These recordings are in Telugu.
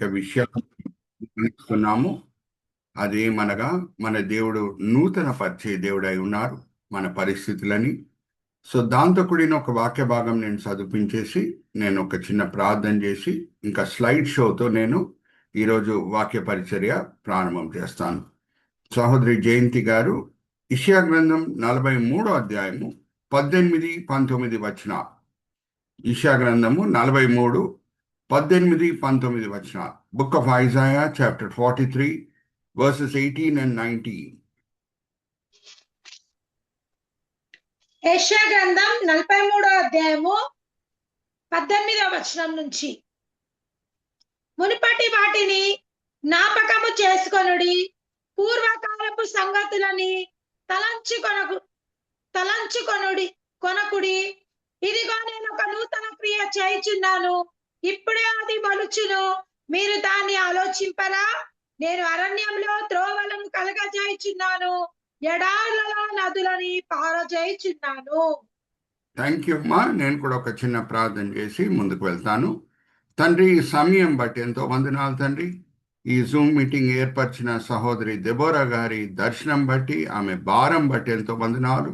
అనేక విషయాలు తెలుసుకున్నాము. అదేమనగా మన దేవుడు నూతన పరిచయ దేవుడై ఉన్నారు మన పరిస్థితులని. సో దాంతో కూడిన ఒక వాక్య భాగం నేను చదివించేసి నేను ఒక చిన్న ప్రార్థన చేసి ఇంకా స్లైడ్ షోతో నేను ఈరోజు వాక్య పరిచర్య ప్రారంభం చేస్తాను. సహోదరి జయంతి గారు యెషయా గ్రంథం 43వ అధ్యాయము 18-19 వచనాలు. యెషయా గ్రంథము 43:18-19 వచనాలు. Book of Isaiah chapter 43 verses 18 and 19. యెషయా గ్రంథం 43వ అధ్యాయము 18వ వచనం నుంచి. మునుపటి వాటిని జ్ఞాపకము చేసుకొనుడి, పూర్వకాలపు సంగతులని కొనకుడి. ఇదిగో నేను ఒక నూతన క్రియ చేయుచున్నాను, ఇప్పుడే అది మలుచును, మీరు దాన్ని ఆలోచింపరా? నేను అరణ్యంలో త్రోవలను కలగజేయుచున్నాను, ఎడారులలో నదులని పారజేయుచున్నాను. థ్యాంక్ యూ అమ్మా. నేను కూడా ఒక చిన్న ప్రార్థన చేసి ముందుకు వెళ్తాను. తండ్రి, ఈ సమయం బట్టి ఎంతో వందనాలు తండ్రి. ఈ జూమ్ మీటింగ్ ఏర్పరిచిన సహోదరి దెబోరా గారి దర్శనం బట్టి, ఆమె భారం బట్టి ఎంతో వందనాలు.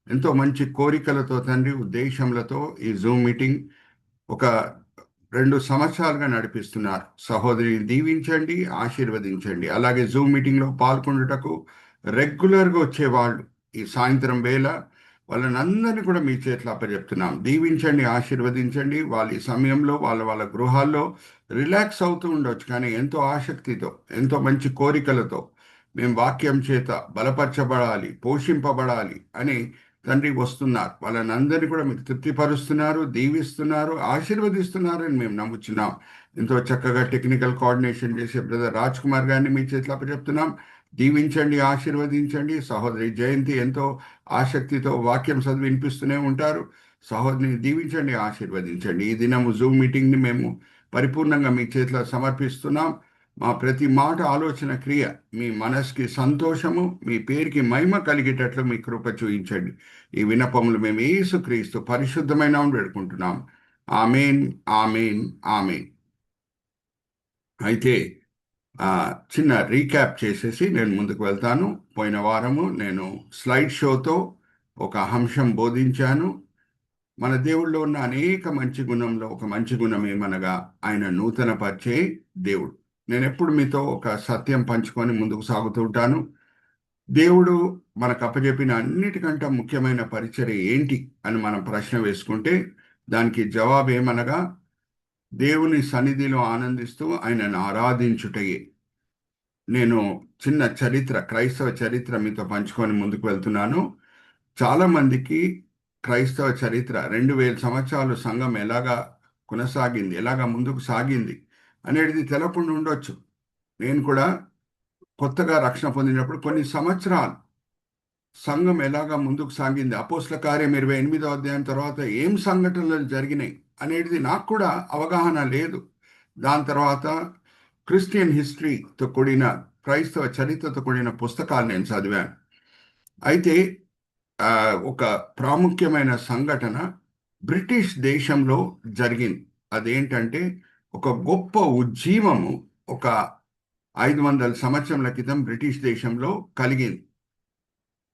ఎంతో మంచి కోరికలతో తండ్రి, ఉద్దేశములతో ఈ జూమ్ మీటింగ్ ఒక 2 సంవత్సరాలుగా నడిపిస్తున్నారు. సహోదరిని దీవించండి, ఆశీర్వదించండి. అలాగే జూమ్ మీటింగ్లో పాల్గొనుటకు రెగ్యులర్గా వచ్చేవాళ్ళు ఈ సాయంత్రం వేళ వాళ్ళనందరినీ కూడా మీ చేతిలో అప్పచెప్తున్నాం. దీవించండి, ఆశీర్వదించండి. వాళ్ళ ఈ సమయంలో వాళ్ళ గృహాల్లో రిలాక్స్ అవుతూ ఉండొచ్చు, కానీ ఎంతో ఆసక్తితో, ఎంతో మంచి కోరికలతో మేము వాక్యం చేత బలపరచబడాలి, పోషింపబడాలి అని తండ్రి వస్తున్నారు. వాళ్ళనందరినీ కూడా మీరు తృప్తిపరుస్తున్నారు, దీవిస్తున్నారు, ఆశీర్వదిస్తున్నారు అని మేము నమ్ముచున్నాం. ఎంతో చక్కగా టెక్నికల్ కోఆర్డినేషన్ చేసే బ్రదర్ రాజ్ కుమార్ గారిని మీ చేతిలో అప్పచెప్తున్నాం. దీవించండి, ఆశీర్వదించండి. సహోదరి జయంతి ఎంతో ఆసక్తితో వాక్యం చదివి వినిపిస్తూనే ఉంటారు. సహోదరిని దీవించండి, ఆశీర్వదించండి. ఈ దినము జూమ్ మీటింగ్ని మేము పరిపూర్ణంగా మీ చేతిలో సమర్పిస్తున్నాం. మా ప్రతి మాట, ఆలోచన, క్రియ మీ మనసుకి సంతోషము, మీ పేరుకి మహిమ కలిగేటట్లు మీ కృప చూపించండి. ఈ విన్నపములు మేము యేసుక్రీస్తు పరిశుద్ధమైన వేడుకుంటున్నాం. ఆమేన్, ఆమేన్, ఆమేన్. అయితే చిన్న రీక్యాప్ చేసేసి నేను ముందుకు వెళ్తాను. పోయిన వారము నేను స్లైడ్ షోతో ఒక అంశం బోధించాను. మన దేవుళ్ళో ఉన్న అనేక మంచి గుణంలో ఒక మంచి గుణం ఏమనగా ఆయన నూతన పరిచే దేవుడు. నేను ఎప్పుడు మీతో ఒక సత్యం పంచుకొని ముందుకు సాగుతూ ఉంటాను. దేవుడు మనకు అప్పచెప్పిన అన్నిటికంటే ముఖ్యమైన పరిచర్య ఏంటి అని మనం ప్రశ్న వేసుకుంటే దానికి జవాబు ఏమనగా దేవుని సన్నిధిలో ఆనందిస్తూ ఆయనను ఆరాధించుటయే. నేను చిన్న చరిత్ర, క్రైస్తవ చరిత్ర మీతో పంచుకొని ముందుకు వెళ్తున్నాను. చాలామందికి క్రైస్తవ చరిత్ర 2000 సంవత్సరాలు సంఘం ఎలాగా కొనసాగింది, ఎలాగా ముందుకు సాగింది అనేది తెలకుండా ఉండొచ్చు. నేను కూడా కొత్తగా రక్షణ పొందినప్పుడు కొన్ని సంవత్సరాలు సంఘం ఎలాగా ముందుకు సాగింది, అపోస్తల కార్యం 28వ అధ్యాయం తర్వాత ఏం సంఘటనలు జరిగినాయి అనేది నాకు కూడా అవగాహన లేదు. దాని తర్వాత క్రిస్టియన్ హిస్టరీతో కూడిన, క్రైస్తవ చరిత్రతో కూడిన పుస్తకాలు నేను చదివాను. అయితే ఒక ప్రాముఖ్యమైన సంఘటన బ్రిటిష్ దేశంలో జరిగింది. అదేంటంటే ఒక గొప్ప ఉజ్జీవము ఒక 500 సంవత్సరాల క్రితం బ్రిటిష్ దేశంలో కలిగింది.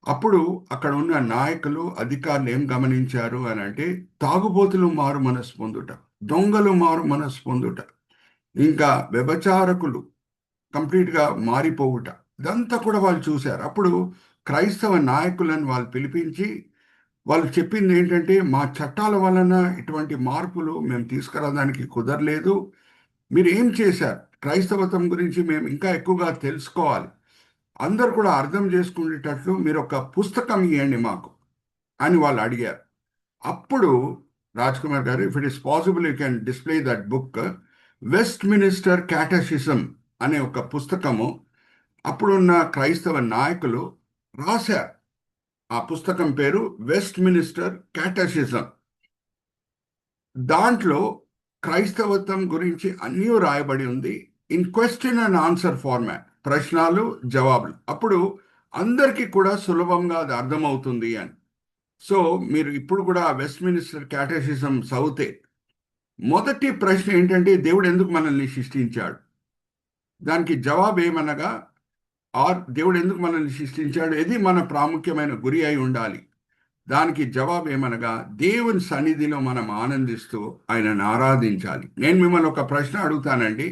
అప్పుడు అక్కడ ఉన్న నాయకులు, అధికారులు ఏం గమనించారు అని అంటే తాగుబోతులు మారు మనసు పొందుట, దొంగలు మారు మనసు పొందుట, ఇంకా వ్యభిచారకులు కంప్లీట్గా మారిపోవుట, ఇదంతా కూడా వాళ్ళు చూశారు. అప్పుడు క్రైస్తవ నాయకులను వాళ్ళు పిలిపించి వాళ్ళు చెప్పింది ఏంటంటే, మా చట్టాల వలన ఇటువంటి మార్పులు మేము తీసుకురావడానికి కుదరలేదు. మీరు ఏం చేశారు? క్రైస్తవత్వం గురించి మేము ఇంకా ఎక్కువగా తెలుసుకోవాలి, అందరు కూడా అర్థం చేసుకునేటట్లు మీరు ఒక పుస్తకం ఇవ్వండి మాకు అని వాళ్ళు అడిగారు. అప్పుడు Raj Kumar garu, if it is possible you can display that book, Westminster catechism అనే ఒక పుస్తకము అప్పుడున్న క్రైస్తవ నాయకులు రాశారు. ఆ పుస్తకం పేరు వెస్ట్ మినిస్టర్ క్యాటెసిజం. దాంట్లో క్రైస్తవత్వం గురించి అన్నీ రాయబడి ఉంది in question and answer format, ప్రశ్నలు జవాబులు. అప్పుడు అందరికీ కూడా సులభంగా అది అర్థమవుతుంది అని. సో మీరు ఇప్పుడు కూడా వెస్ట్ మినిస్టర్ క్యాటెసిజం చదివితే మొదటి ప్రశ్న ఏంటంటే, దేవుడు ఎందుకు మనల్ని సృష్టించాడు? దానికి జవాబు ఏమనగా దేవుడు ఎందుకు మనల్ని సృష్టించాడు, ఇది మన ప్రాముఖ్యమైన గురి అయి ఉండాలి. దానికి జవాబు ఏమనగా దేవుని సన్నిధిలో మనం ఆనందిస్తూ ఆయనను ఆరాధించాలి. నేను మిమ్మల్ని ఒక ప్రశ్న అడుగుతానండి.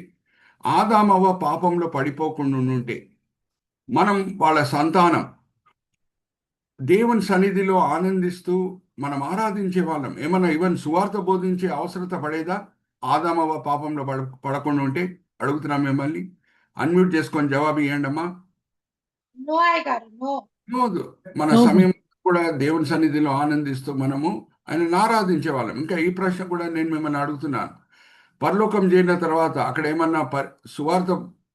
ఆదామవ్వ పాపంలో పడిపోకుండా ఉంటే మనం వాళ్ళ సంతానం దేవుని సన్నిధిలో ఆనందిస్తూ మనం ఆరాధించే వాళ్ళం. ఏమన్నా ఈవెన్ సువార్త బోధించే అవసరత పడేదా? ఆదామవ్వ పాపంలో పడకుండా ఉంటే అడుగుతున్నాం మిమ్మల్ని. అన్మ్యూట్ చేసుకొని జవాబు ఇవ్వండి అమ్మా. నో అయ్య గారు, నో. లేదు. మన No. సమయం కూడా దేవుని సన్నిధిలో ఆనందిస్తూ మనము ఆయనను ఆరాధించే వాళ్ళం. ఇంకా ఈ ప్రశ్న కూడా నేను మిమ్మల్ని అడుగుతున్నాను. పరలోకం చేరిన తర్వాత అక్కడ ఏమన్నా సువార్త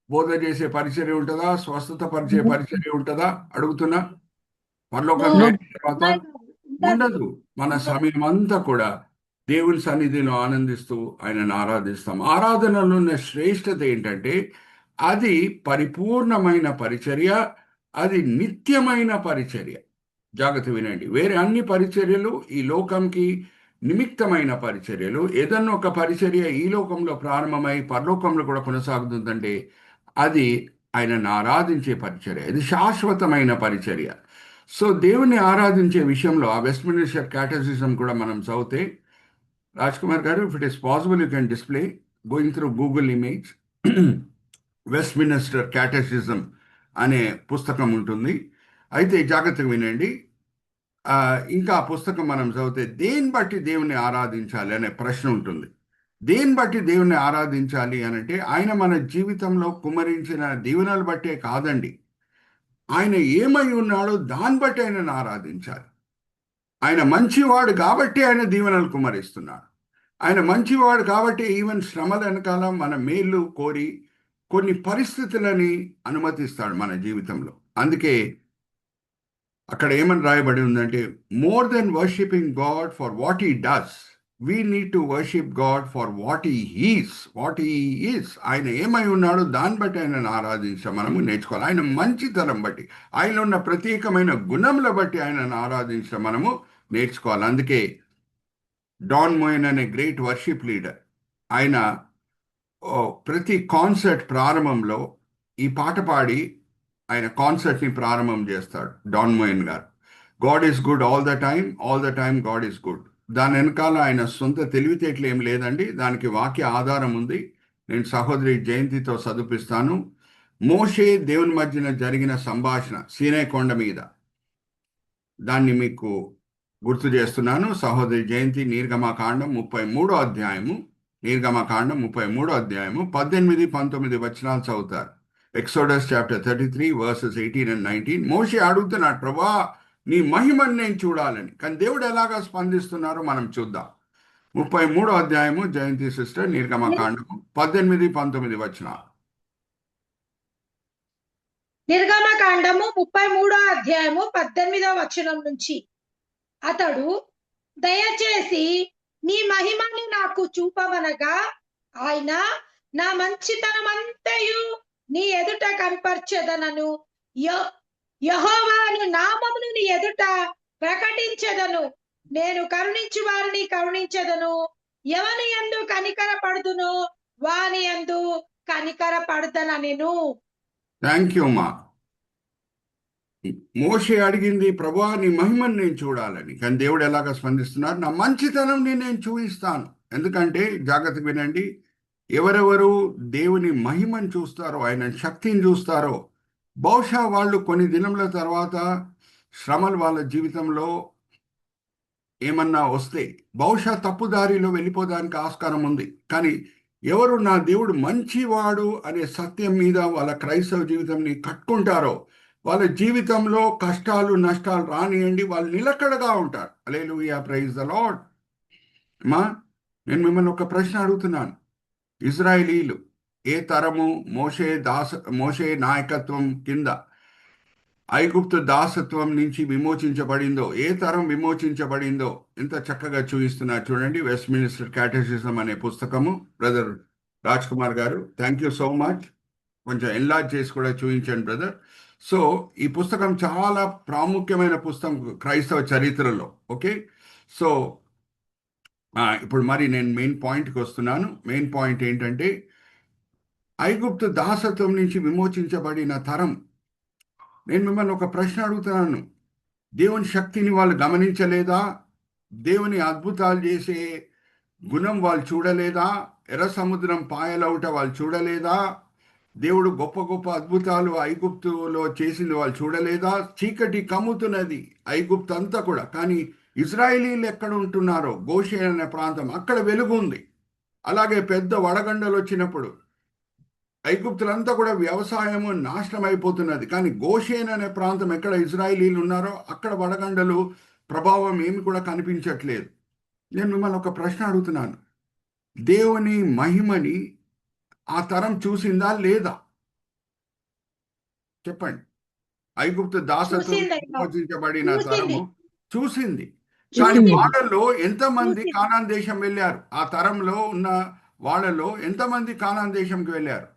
బోధ చేసే పరిచర్య ఉంటుందా? స్వస్థత పరిచే పరిచర్య ఉంటుందా? అడుగుతున్నా. పరలోకం No. చేరిన తర్వాత ఉండదు. మన సమయం అంతా కూడా దేవుని సన్నిధిలో ఆనందిస్తూ ఆయనను ఆరాధిస్తాం. ఆరాధనలో ఉన్న శ్రేష్టత ఏంటంటే అది పరిపూర్ణమైన పరిచర్య, అది నిత్యమైన పరిచర్య. జాగ్రత్త వినండి. వేరే అన్ని పరిచర్యలు ఈ లోకంకి నిమిత్తమైన పరిచర్యలు. ఏదన్నా ఒక పరిచర్య ఈ లోకంలో ప్రారంభమై పరలోకంలో కూడా కొనసాగుతుందంటే అది ఆయనను ఆరాధించే పరిచర్య. ఇది శాశ్వతమైన పరిచర్య. సో దేవుని ఆరాధించే విషయంలో ఆ వెస్ట్మినిస్టర్ క్యాటెసిజం కూడా మనం చదివితే, Raj Kumar garu, if it is possible you can display going through Google image Westminster catechism అనే పుస్తకం ఉంటుంది. అయితే జాగ్రత్తగా వినండి. ఇంకా ఆ పుస్తకం మనం చదివితే దేన్ని బట్టి దేవుని ఆరాధించాలి అనే ప్రశ్న ఉంటుంది. దేన్ని బట్టి దేవుని ఆరాధించాలి అనంటే ఆయన మన జీవితంలో కుమరించిన దీవెనలు బట్టే కాదండి. ఆయన ఏమై ఉన్నాడో దాన్ని బట్టి ఆయనను ఆరాధించాలి. ఆయన మంచివాడు కాబట్టి ఆయన దీవెనలు కుమరిస్తున్నాడు. ఆయన మంచివాడు కాబట్టి ఈవెన్ శ్రమల వెనకాల మన మేలు కోరి కొన్ని పరిస్థితులని అనుమతిస్తాడు మన జీవితంలో. అందుకే అక్కడ ఏమని రాయబడి ఉందంటే, more than worshipping God for what he does, we need to worship God for what he is. ఆయన ఏమై ఉన్నాడో దాన్ని బట్టి ఆయనను ఆరాధించడం మనము నేర్చుకోవాలి. ఆయన మంచితనం బట్టి, ఆయన ఉన్న ప్రత్యేకమైన గుణముల బట్టి ఆయనను ఆరాధించడం మనము నేర్చుకోవాలి. అందుకే డాన్ మోయన్ అనే గ్రేట్ వర్షిప్ లీడర్, ఆయన ప్రతి కాన్సర్ట్ ప్రారంభంలో ఈ పాట పాడి ఆయన కాన్సర్ట్ని ప్రారంభం చేస్తాడు. డాన్ మోయన్ గారు, God is good all the time God is good. దాని వెనకాల ఆయన సొంత తెలివితేటలు ఏం లేదండి, దానికి వాక్య ఆధారం ఉంది. నేను సహోదరి జయంతితో చదివిస్తాను. మోషే దేవుని మధ్యన జరిగిన సంభాషణ సీనాయి కొండ మీద, దాన్ని మీకు గుర్తు చేస్తున్నాను. సహోదరి జయంతి నిర్గమకాండం 33వ అధ్యాయము 18-19 వచనాలు చదువుతారు. Exodus chapter 33 versus 18 and 19. మోషే అడుగుతున్నాడు, ప్రభా నీ మహిమను నేను చూడాలని. కానీ దేవుడు ఎలాగా స్పందిస్తున్నారో మనం చూద్దాం. 33వ అధ్యాయము, జయంతి సిస్టర్, నిర్గమకాండము 18-19 వచనాలు. నిర్గమకాండము 33వ అధ్యాయము 18వ వచనం నుంచి, అతడు దయచేసి నీ మహిమని నాకు చూపవనగా ఆయన నా మంచితనమంతయు నీ ఎదుట కనపరచెదనను, యెహోవాను నామమును నీ ఎదుట ప్రకటించెదను. నేను కరుణించు వారిని కరుణించెదను, ఎవని యందు కనికర పడుదునో వాని యందు కనికర పడుదనెను. థ్యాంక్ యూ మా. మోషే అడిగింది, ప్రభువా నీ మహిమను నేను చూడాలని. కానీ దేవుడు ఎలాగ స్పందిస్తున్నారు, నా మంచితనం నేను చూపిస్తాను. ఎందుకంటే జాగ్రత్తగా వినండి, ఎవరెవరు దేవుని మహిమను చూస్తారో, ఆయన శక్తిని చూస్తారో, బహుశా వాళ్ళు కొన్ని దినముల తర్వాత శ్రమలు వాళ్ళ జీవితంలో ఏమన్నా వస్తే బహుశా తప్పుదారిలో వెళ్ళిపోవడానికి ఆస్కారం ఉంది. కానీ ఎవరు నా దేవుడు మంచివాడు అనే సత్యం మీద వాళ్ళ క్రైస్తవ జీవితంని కట్టుకుంటారో వాళ్ళ జీవితంలో కష్టాలు నష్టాలు రానియండి, వాళ్ళు నిలకడగా ఉంటారు. హల్లెలూయా, ప్రైజ్ ద లార్డ్. మా నేను మిమ్మల్ని ఒక ప్రశ్న అడుగుతున్నాను. ఇజ్రాయేలీలు ఏ తరము మోషే నాయకత్వం కింద ఐగుప్తు దాసత్వం నుంచి విమోచించబడిందో, ఏ తరం విమోచించబడిందో ఎంత చక్కగా చూపిస్తున్నారు చూడండి. వెస్ట్మినిస్టర్ క్యాటెసిజం అనే పుస్తకము. బ్రదర్ రాజ్ కుమార్ గారు, థ్యాంక్ యూ సో మచ్. కొంచెం ఎన్లార్జ్ చేసి కూడా చూపించండి బ్రదర్. సో ఈ పుస్తకం చాలా ప్రాముఖ్యమైన పుస్తకం క్రైస్తవ చరిత్రలో. ఓకే, సో ఇప్పుడు మరి నేను మెయిన్ పాయింట్కి వస్తున్నాను. మెయిన్ పాయింట్ ఏంటంటే ఐగుప్తు దాసత్వం నుంచి విమోచించబడిన తరం. నేను మిమ్మల్ని ఒక ప్రశ్న అడుగుతున్నాను. దేవుని శక్తిని వాళ్ళు గమనించలేదా? దేవుని అద్భుతాలు చేసే గుణం వాళ్ళు చూడలేదా? ఎర్ర సముద్రం పాయలవుట వాళ్ళు చూడలేదా? దేవుడు గొప్ప గొప్ప అద్భుతాలు ఐగుప్తులో చేసింది వాళ్ళు చూడలేదా? చీకటి కమ్ముతున్నది ఐగుప్తు అంతా కూడా, కానీ ఇజ్రాయేలీలు ఎక్కడ ఉంటున్నారో గోషేన్ అనే ప్రాంతం, అక్కడ వెలుగు ఉంది. అలాగే పెద్ద వడగండలు వచ్చినప్పుడు ఐగుప్తులంతా కూడా వ్యవసాయము నాశనం అయిపోతున్నది, కానీ గోషేన్ అనే ప్రాంతం ఎక్కడ ఇజ్రాయేలీలు ఉన్నారో అక్కడ వడగండలు ప్రభావం ఏమి కూడా కనిపించట్లేదు. నేను మిమ్మల్ని ఒక ప్రశ్న అడుగుతున్నాను. దేవుని మహిమని ఆ తరం చూసిందా లేదా? చెప్పండి. ఐగుప్తు దాసత్వం విమోచించబడిన తరము చూసింది, కానీ వాళ్ళలో ఎంతమంది కానాన్ దేశం వెళ్ళారు? ఆ తరంలో ఉన్న వాళ్ళలో ఎంతమంది కానాన్ దేశంకి వెళ్ళారు?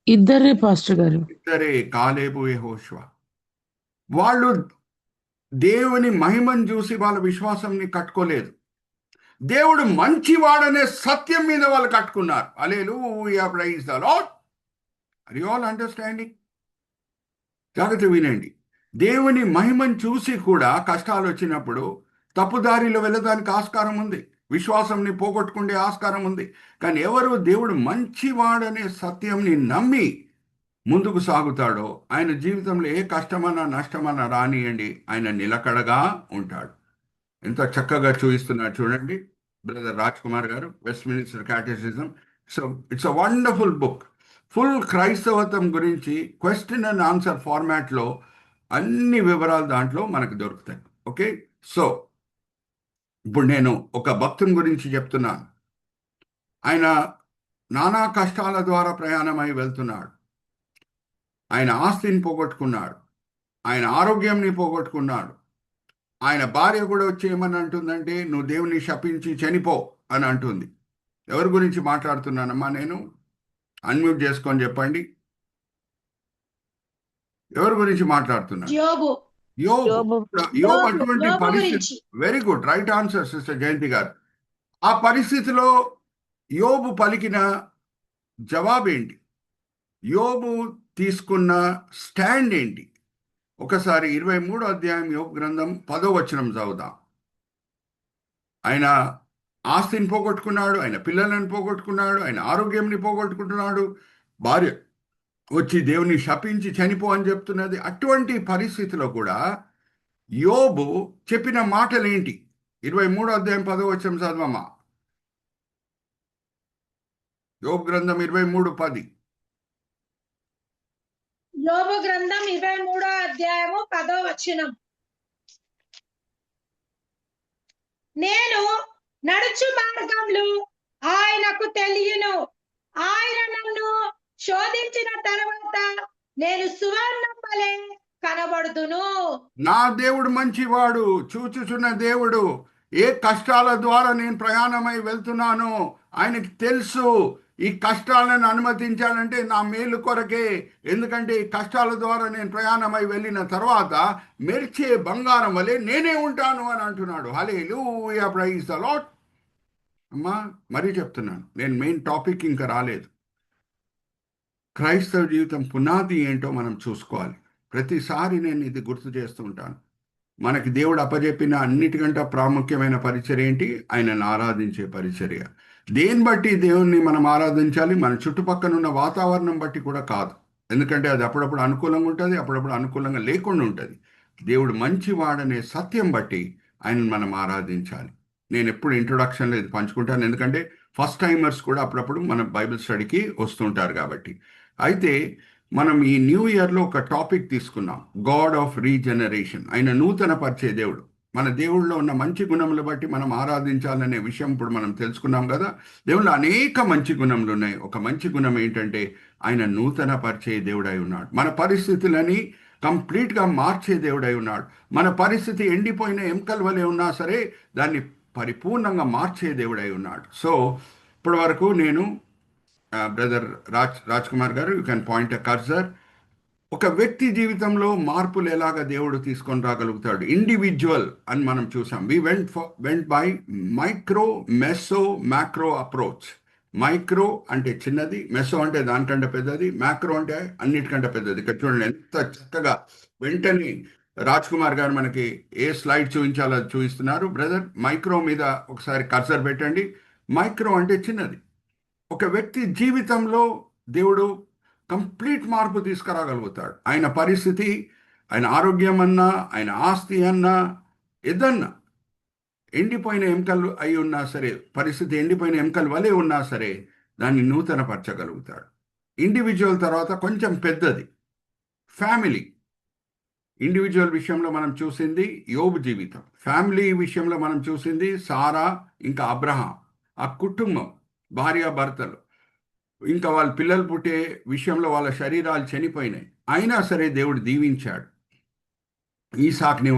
ఇద్దరే పాస్టర్ గారు. ఇద్దరే, కాలేబు యెహోషువ. వాళ్ళు దేవుని మహిమను చూసి వాళ్ళ విశ్వాసంని కట్టుకోలేదు. దేవుడు మంచివాడనే సత్యం మీద వాళ్ళు కట్టుకున్నారు. Hallelujah, praise the lord. Are you all understanding? జాగ్రత్త వినండి. దేవుని మహిమను చూసి కూడా కష్టాలు వచ్చినప్పుడు తప్పుదారిలో వెళ్ళడానికి ఆస్కారం ఉంది, విశ్వాసంని పోగొట్టుకునే ఆస్కారం ఉంది. కానీ ఎవరు దేవుడు మంచివాడనే సత్యంని నమ్మి ముందుకు సాగుతాడో ఆయన జీవితంలో ఏ కష్టమన్నా నష్టమన్నా రానియండి, ఆయన నిలకడగా ఉంటాడు. ఎంత చక్కగా చూపిస్తున్నారు చూడండి brother Raj Kumar garu, Westminster catechism. So it's a wonderful book. Full క్రైస్తవత్వం గురించి క్వశ్చన్ అండ్ ఆన్సర్ ఫార్మాట్లో అన్ని వివరాలు దాంట్లో మనకు దొరుకుతాయి. ఓకే, సో ఇప్పుడు నేను ఒక భక్తుని గురించి చెప్తున్నాను. ఆయన నానా కష్టాల ద్వారా ప్రయాణమై వెళ్తున్నాడు. ఆయన ఆస్తిని పోగొట్టుకున్నాడు, ఆయన ఆరోగ్యంని పోగొట్టుకున్నాడు. ఆయన భార్య కూడా వచ్చి ఏమని అంటుందంటే, నువ్వు దేవుని శపించి చనిపో అని అంటుంది. ఎవరి గురించి మాట్లాడుతున్నానమ్మా నేను? అన్మ్యూట్ చేసుకొని చెప్పండి. ఎవరి గురించి మాట్లాడుతున్నాను? యోబు. యోబు అటువంటి పరిస్థితి. Very good, right answer sister Jayanthi garu. ఆ పరిస్థితిలో యోబు పలికిన జవాబేంటి? యోబు తీసుకున్న స్టాండ్ ఏంటి? ఒకసారి 23వ అధ్యాయం యోబు గ్రంథం 10వ వచనం చదువుదాం. ఆయన ఆస్తిని పోగొట్టుకున్నాడు, ఆయన పిల్లలను పోగొట్టుకున్నాడు, ఆయన ఆరోగ్యంని పోగొట్టుకుంటున్నాడు, భార్య వచ్చి దేవుని శపించి చనిపో అని చెప్తున్నది. అటువంటి పరిస్థితిలో కూడా యోబు చెప్పిన మాటలు ఏంటి? 23వ అధ్యాయం 10వ వచనం చదవమ్మా. యోబు గ్రంథం 23:10. యోబు గ్రంథం 23వ అధ్యాయము 10వ వచనం. నేను నడుచు మార్గంలో ఆయనకు తెలియను, ఆయన నన్ను శోధించిన తర్వాత నేను సువర్ణం వలె కనబడుదును. నా దేవుడు మంచివాడు, చూచుచున్న దేవుడు. ఏ కష్టాల ద్వారా నేను ప్రయాణమై వెళ్తున్నానో ఆయనకి తెలుసు. ఈ కష్టాలను అనుమతించాలంటే నా మేలు కొరకే, ఎందుకంటే ఈ కష్టాల ద్వారా నేను ప్రయాణమై వెళ్ళిన తర్వాత మెరిచే బంగారం వలె నేనే ఉంటాను అని అంటున్నాడు. హల్లెలూయా, ప్రైజ్ ద లార్డ్. అమ్మా మరీ చెప్తున్నాను, నేను మెయిన్ టాపిక్ ఇంకా రాలేదు. క్రైస్తవ జీవితం పునాది ఏంటో మనం చూసుకోవాలి. ప్రతిసారి నేను ఇది గుర్తు చేస్తూ ఉంటాను. మనకి దేవుడు అప్పజెప్పిన అన్నిటికంటే ప్రాముఖ్యమైన పరిచర్య ఏంటి? ఆయనను ఆరాధించే పరిచర్య. దేన్ని బట్టి దేవుణ్ణి మనం ఆరాధించాలి? మన చుట్టుపక్కల ఉన్న వాతావరణం బట్టి కూడా కాదు, ఎందుకంటే అది అప్పుడప్పుడు అనుకూలంగా ఉంటుంది, అప్పుడప్పుడు అనుకూలంగా లేకుండా ఉంటుంది. దేవుడు మంచివాడనే సత్యం బట్టి ఆయనను మనం ఆరాధించాలి. నేను ఎప్పుడు ఇంట్రొడక్షన్లో ఇది పంచుకుంటాను, ఎందుకంటే ఫస్ట్ టైమర్స్ కూడా అప్పుడప్పుడు మన బైబిల్ స్టడీకి వస్తుంటారు కాబట్టి. అయితే మనం ఈ న్యూ ఇయర్లో ఒక టాపిక్ తీసుకున్నాం, గాడ్ ఆఫ్ రీజనరేషన్. ఆయన నూతన పరిచే దేవుడు. మన దేవుళ్ళలో ఉన్న మంచి గుణములు బట్టి మనం ఆరాధించాలనే విషయం ఇప్పుడు మనం తెలుసుకున్నాం కదా. దేవుళ్ళు అనేక మంచి గుణములు ఉన్నాయి. ఒక మంచి గుణం ఏంటంటే ఆయన నూతన పరిచే దేవుడై ఉన్నాడు. మన పరిస్థితులని కంప్లీట్గా మార్చే దేవుడై ఉన్నాడు. మన పరిస్థితి ఎండిపోయిన ఎముకల వలె ఉన్నా సరే దాన్ని పరిపూర్ణంగా మార్చే దేవుడై ఉన్నాడు. సో ఇప్పటి వరకు నేను బ్రదర్ రాజ్ కుమార్ గారు, you can point A cursor. ఒక వ్యక్తి జీవితంలో మార్పులు ఎలాగ దేవుడు తీసుకొని రాగలుగుతాడు, ఇండివిజువల్ అని మనం చూసాం. We went by micro, meso, macro approach. Micro అంటే చిన్నది, మెసో అంటే దానికంటే పెద్దది, మ్యాక్రో అంటే అన్నిటికంటే పెద్దది. ఇక్కడ చూడండి ఎంత చక్కగా వెంటనే రాజ్ కుమార్ గారు మనకి ఏ స్లైడ్ చూపించాలో అది చూపిస్తున్నారు. బ్రదర్, మైక్రో మీద ఒకసారి కర్సర్ పెట్టండి. మైక్రో అంటే చిన్నది. ఒక వ్యక్తి జీవితంలో దేవుడు కంప్లీట్ మార్పు తీసుకురాగలుగుతాడు. ఆయన పరిస్థితి, ఆయన ఆరోగ్యం అన్నా, ఆయన ఆస్తి అన్నా, ఏదన్నా ఎండిపోయిన ఎముకలు అయి ఉన్నా సరే, పరిస్థితి ఎండిపోయిన ఎముకలు వలె ఉన్నా సరే, దాన్ని నూతనపరచగలుగుతాడు. ఇండివిజువల్ తర్వాత కొంచెం పెద్దది ఫ్యామిలీ. ఇండివిజువల్ విషయంలో మనం చూసింది యోబు జీవితం. ఫ్యామిలీ విషయంలో మనం చూసింది సారా, ఇంకా అబ్రహాం. ఆ కుటుంబం, భార్యాభర్తలు, ఇంకా వాళ్ళ పిల్లలు పుట్టే విషయంలో వాళ్ళ శరీరాలు చనిపోయినాయి, అయినా సరే దేవుడు దీవించాడు. ఈసాక్ని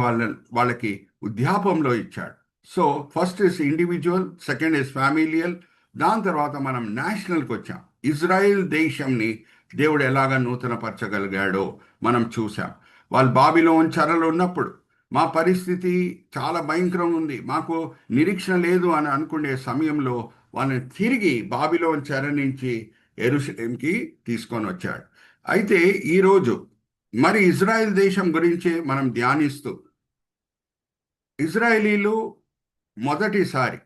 వాళ్ళకి వృద్ధాపంలో ఇచ్చాడు. So first is individual, second is familial, దాని తర్వాత మనం నేషనల్కి వచ్చాం. ఇజ్రాయెల్ దేశంని దేవుడు ఎలాగ నూతనపరచగలిగాడో మనం చూసాం. వాళ్ళు బాబిలోన్ చెరలో ఉన్నప్పుడు మా పరిస్థితి చాలా భయంకరంగా ఉంది, మాకు నిరీక్షణ లేదు అని అనుకునే సమయంలో వాళ్ళని తిరిగి బాబిలోన్ చెర నుంచి యెరూషలేంకి తీసుకొని వచ్చాడు. అయితే ఈరోజు మరి ఇజ్రాయెల్ దేశం గురించి మనం ధ్యానిస్తూ, ఇజ్రాయేలీలు మొదటిసారి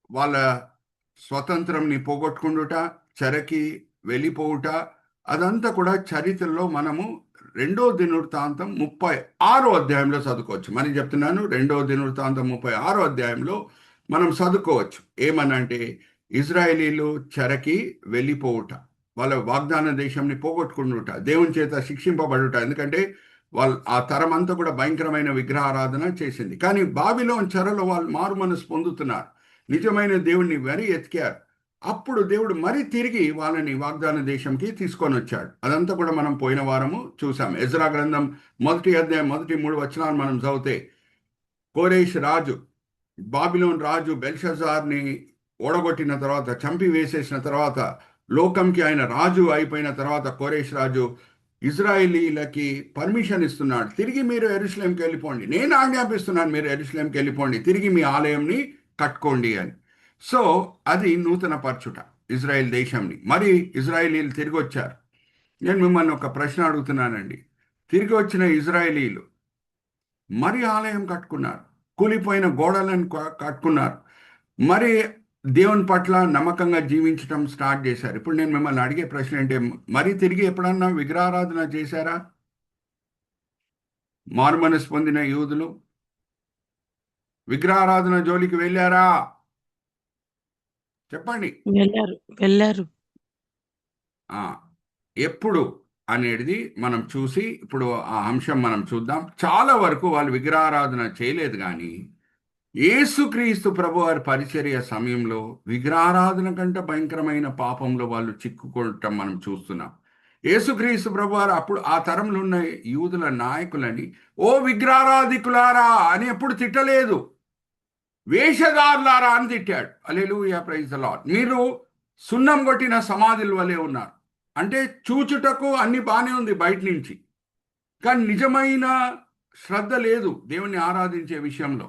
వాళ్ళ స్వతంత్రంని పోగొట్టుకుండుట, చెరకి వెళ్ళిపోవుట, అదంతా కూడా చరిత్రలో మనము 2వ దినవృత్తాంతం 36వ అధ్యాయంలో చదువుకోవచ్చు. మరి చెప్తున్నాను, 2వ దినవృత్తాంతం 36వ అధ్యాయంలో మనం చదువుకోవచ్చు. ఏమనంటే ఇజ్రాయేలీలు చెరకి వెళ్ళిపోవుట, వాళ్ళ వాగ్దాన దేశంని పోగొట్టుకుండుట, దేవుని చేత శిక్షింపబడుట. ఎందుకంటే వాళ్ళు ఆ తరం అంతా కూడా భయంకరమైన విగ్రహారాధన చేసింది. కానీ బాబిలోన్ చెరలో వాళ్ళు మారు మనసు పొందుతున్నారు, నిజమైన దేవుణ్ణి వరి ఎతికారు. అప్పుడు దేవుడు మరి తిరిగి వాళ్ళని వాగ్దాన దేశంకి తీసుకొని వచ్చాడు. అదంతా కూడా మనం పోయిన వారము చూసాం. ఎజ్రా గ్రంథం 1వ అధ్యాయం 1-3 వచనాలు మనం చదివితే, కోరేష్ రాజు, బాబిలోన్ రాజు బెల్షజార్ని ఓడగొట్టిన తర్వాత, చంపి వేసేసిన తర్వాత, లోకంకి ఆయన రాజు అయిపోయిన తర్వాత కోరేష్ రాజు ఇజ్రాయేలీలకి పర్మిషన్ ఇస్తున్నాడు, తిరిగి మీరు యెరూషలేంకి వెళ్ళిపోండి, నేను ఆజ్ఞాపిస్తున్నాను, మీరు యెరూషలేంకి వెళ్ళిపోండి, తిరిగి మీ ఆలయంని కట్టుకోండి అని. సో అది నూతన పరచుట ఇజ్రాయెల్ దేశంని. మరి ఇజ్రాయేలీలు తిరిగి వచ్చారు. నేను మిమ్మల్ని ఒక ప్రశ్న అడుగుతున్నానండి. తిరిగి వచ్చిన ఇజ్రాయేలీలు మరి ఆలయం కట్టుకున్నారు, కూలిపోయిన గోడలను కట్టుకున్నారు, మరి దేవుని పట్ల నమ్మకంగా జీవించడం స్టార్ట్ చేశారు. ఇప్పుడు నేను మిమ్మల్ని అడిగే ప్రశ్న ఏంటి, మరి తిరిగి ఎప్పుడన్నా విగ్రహారాధన చేశారా? మారుమనసు పొందిన యూదులు విగ్రహారాధన జోలికి వెళ్ళారా? చెప్పండి. వెళ్ళారు. ఎప్పుడు అనేది మనం చూసి ఇప్పుడు ఆ అంశం మనం చూద్దాం. చాలా వరకు వాళ్ళు విగ్రహారాధన చేయలేదు, కానీ యేసుక్రీస్తు ప్రభువారి పరిచర్య సమయంలో విగ్రహారాధన కంటే భయంకరమైన పాపంలో వాళ్ళు చిక్కుకోవటం మనం చూస్తున్నాం. యేసుక్రీస్తు ప్రభువారు అప్పుడు ఆ తరంలో ఉన్న యూదుల నాయకులని ఓ విగ్రహారాధికులారా అని ఎప్పుడు తిట్టలేదు, వేషధారులారా అని తిట్టాడు. హల్లెలూయా, ప్రైజ్ ది లార్డ్. మీరు సున్నం కొట్టిన సమాధుల వలె ఉన్నారు. అంటే చూచుటకు అన్ని బాగానే ఉంది బయట నుంచి, కానీ నిజమైన శ్రద్ధ లేదు దేవుణ్ణి ఆరాధించే విషయంలో,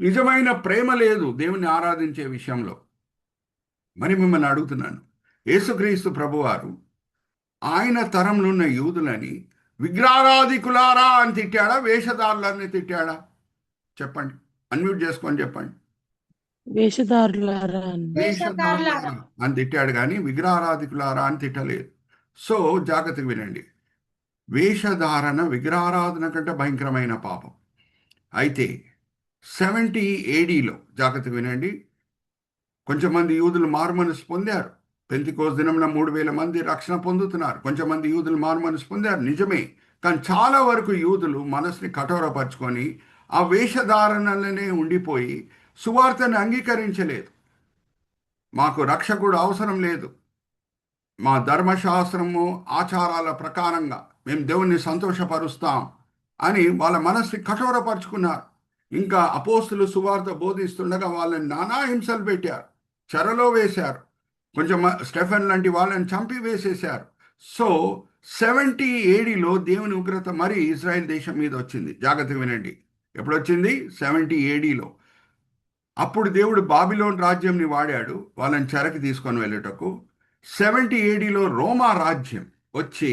నిజమైన ప్రేమ లేదు దేవుణ్ణి ఆరాధించే విషయంలో. మరి మిమ్మల్ని అడుగుతున్నాను, యేసుక్రీస్తు ప్రభువారు ఆయన తరంలో ఉన్న యూదులని విగ్రహారాధికులారా అని తిట్టాడా, వేషధారులని తిట్టాడా? చెప్పండి, అన్మ్యూట్ చేసుకొని చెప్పండి. వేషధారులారా వేషధారులారా అని తిట్టాడు, కానీ విగ్రహారాధికులారా అని తిట్టలేదు. సో జాగ్రత్తగా వినండి, వేషధారణ విగ్రహారాధన కంటే భయంకరమైన పాపం. అయితే 70 ADలో జాగ్రత్తగా వినండి, కొంచెం మంది యూదులు మారుమనసు పొందారు. పెంతెకోస్తు దినంన 3000 మంది రక్షణ పొందుతున్నారు. కొంచెం మంది యూదులు మారుమనసు పొందారు, నిజమే. కానీ చాలా వరకు యూదులు మనసుని కఠోరపరుచుకొని ఆ వేషధారణలనే ఉండిపోయి సువార్తను అంగీకరించలేదు. మాకు రక్షకుడు అవసరం లేదు, మా ధర్మశాస్త్రము ఆచారాల ప్రకారంగా మేము దేవుణ్ణి సంతోషపరుస్తాం అని వాళ్ళ మనస్సుని కఠోరపరుచుకున్నారు. ఇంకా అపోస్తులు సువార్త బోధిస్తుండగా వాళ్ళని నానా హింసలు పెట్టారు, చెరలో వేశారు, కొంచెం స్టెఫెన్ లాంటి వాళ్ళని చంపి వేసేశారు. సో 70 ADలో దేవుని ఉగ్రత మరి ఇజ్రాయెల్ దేశం మీద వచ్చింది. జాగ్రత్తగా వినండి, ఎప్పుడు వచ్చింది? 70 ADలో. అప్పుడు దేవుడు బాబిలోన్ రాజ్యంని వాడాడు వాళ్ళని చెరకి తీసుకొని వెళ్ళుటకు. 70 ADలో రోమా రాజ్యం వచ్చి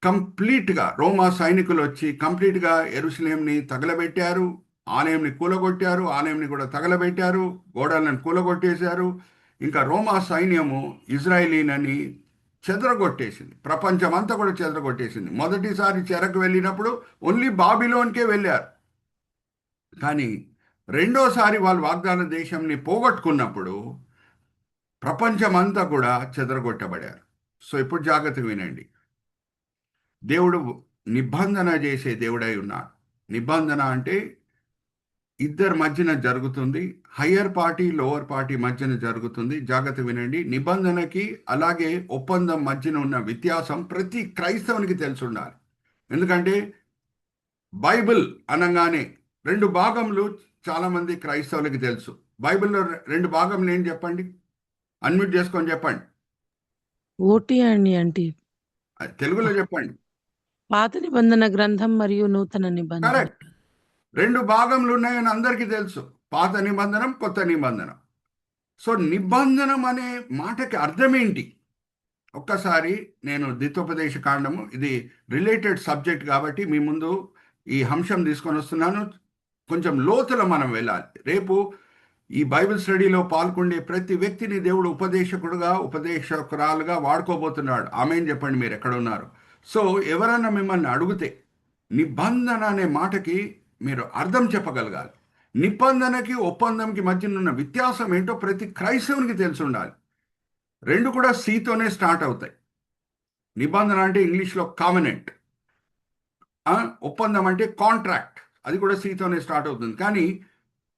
కంప్లీట్గా, రోమా సైనికులు వచ్చి కంప్లీట్గా యెరూషలేంని తగలబెట్టారు, ఆలయంని కూలగొట్టారు, ఆలయంని కూడా తగలబెట్టారు, గోడలను కూలగొట్టేశారు. ఇంకా రోమా సైన్యము ఇజ్రాయేలీనని చెదరగొట్టేసింది, ప్రపంచం అంతా కూడా చెదరగొట్టేసింది. మొదటిసారి చెరకు వెళ్ళినప్పుడు ఓన్లీ బాబిలోన్కే వెళ్ళారు, కానీ రెండోసారి వాళ్ళు వాగ్దాన దేశంని పోగొట్టుకున్నప్పుడు ప్రపంచం అంతా కూడా చెదరగొట్టబడారు. సో ఇప్పుడు జాగ్రత్తగా వినండి, దేవుడు నిబంధన చేసే దేవుడై ఉన్నాడు. నిబంధన అంటే ఇద్దరి మధ్యన జరుగుతుంది, హయ్యర్ పార్టీ లోవర్ పార్టీ మధ్యన జరుగుతుంది. జాగ్రత్త వినండి, నిబంధనకి అలాగే ఒప్పందం మధ్యన ఉన్న వ్యత్యాసం ప్రతి క్రైస్తవునికి తెలిసి ఉండాలి. ఎందుకంటే బైబిల్ అనగానే 2 భాగములు చాలామంది క్రైస్తవులకి తెలుసు. బైబిల్లో 2 భాగములు ఏంటి చెప్పండి, అన్మ్యూట్ చేసుకొని చెప్పండి, ఓటి అండి అంటే తెలుగులో చెప్పండి. పాత నిబంధన గ్రంథం మరియు నూతన నిబంధన. కరెక్ట్, 2 భాగములు ఉన్నాయని అందరికీ తెలుసు, పాత నిబంధన, కొత్త నిబంధన. సో నిబంధనం అనే మాటకి అర్థం ఏంటి? ఒక్కసారి నేను ద్వితోపదేశ కాండము, ఇది రిలేటెడ్ సబ్జెక్ట్ కాబట్టి మీ ముందు ఈ అంశం తీసుకొని వస్తున్నాను. కొంచెం లోతులో మనం వెళ్ళాలి. రేపు ఈ బైబిల్ స్టడీలో పాల్గొనే ప్రతి వ్యక్తిని దేవుడు ఉపదేశకుడుగా, ఉపదేశకురాలుగా వాడుకోబోతున్నాడు. ఆమేన్ చెప్పండి మీరు ఎక్కడ ఉన్నారు. సో ఎవరన్నా మిమ్మల్ని అడిగితే నిబంధన అనే మాటకి మీరు అర్థం చెప్పగలగాలి. నిబంధనకి ఒప్పందంకి మధ్యన ఉన్న వ్యత్యాసం ఏంటో ప్రతి క్రైస్తవునికి తెలిసి ఉండాలి. 2 కూడా సీతోనే స్టార్ట్ అవుతాయి. నిబంధన అంటే ఇంగ్లీష్లో కావెనెంట్, ఒప్పందం అంటే కాంట్రాక్ట్, అది కూడా సీతోనే స్టార్ట్ అవుతుంది. కానీ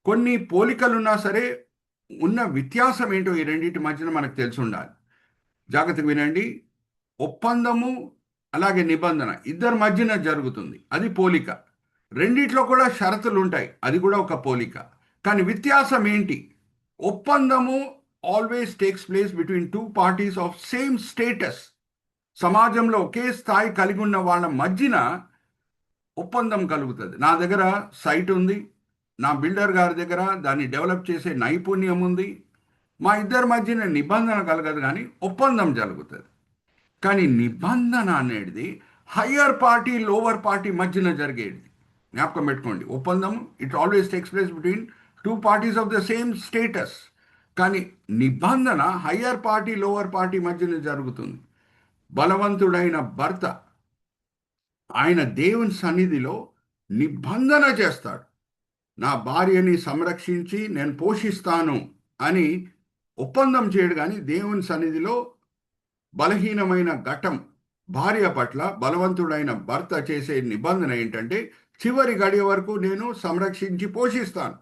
కొన్ని పోలికలు ఉన్నా సరే ఉన్న వ్యత్యాసం ఏంటో ఈ రెండింటి మధ్యన మనకు తెలిసి ఉండాలి. జాగ్రత్తగా వినండి, ఒప్పందము అలాగే నిబంధన ఇద్దరి మధ్యన జరుగుతుంది, అది పోలిక. రెండిట్లో కూడా షరతులు ఉంటాయి, అది కూడా ఒక పోలిక. కానీ వ్యత్యాసం ఏంటి? ఒప్పందము always takes place between 2 parties of same status. సమాజంలో ఒకే స్థాయి కలిగి ఉన్న వాళ్ళ మధ్యన ఒప్పందం కలుగుతుంది. నా దగ్గర సైట్ ఉంది, నా బిల్డర్ గారి దగ్గర దాన్ని డెవలప్ చేసే నైపుణ్యం ఉంది, మా ఇద్దరి మధ్యన నిబంధన కలగదు కానీ ఒప్పందం జరుగుతుంది. కానీ నిబంధన అనేది హయ్యర్ పార్టీ లోవర్ పార్టీ మధ్యన జరిగేది. జ్ఞాపకం పెట్టుకోండి, ఒప్పందం it always takes place between 2 parties of the same status. కానీ నిబంధన హయ్యర్ పార్టీ లోవర్ పార్టీ మధ్యన జరుగుతుంది. బలవంతుడైన భర్త ఆయన దేవుని సన్నిధిలో నిబంధన చేస్తాడు, నా భార్యని సంరక్షించి నేను పోషిస్తాను అని ఒప్పందం చేయడు. కానీ దేవుని సన్నిధిలో బలహీనమైన ఘటం భార్య పట్ల బలవంతుడైన భర్త చేసే నిబంధన ఏంటంటే చివరి గడియ వరకు నేను సంరక్షించి పోషిస్తాను.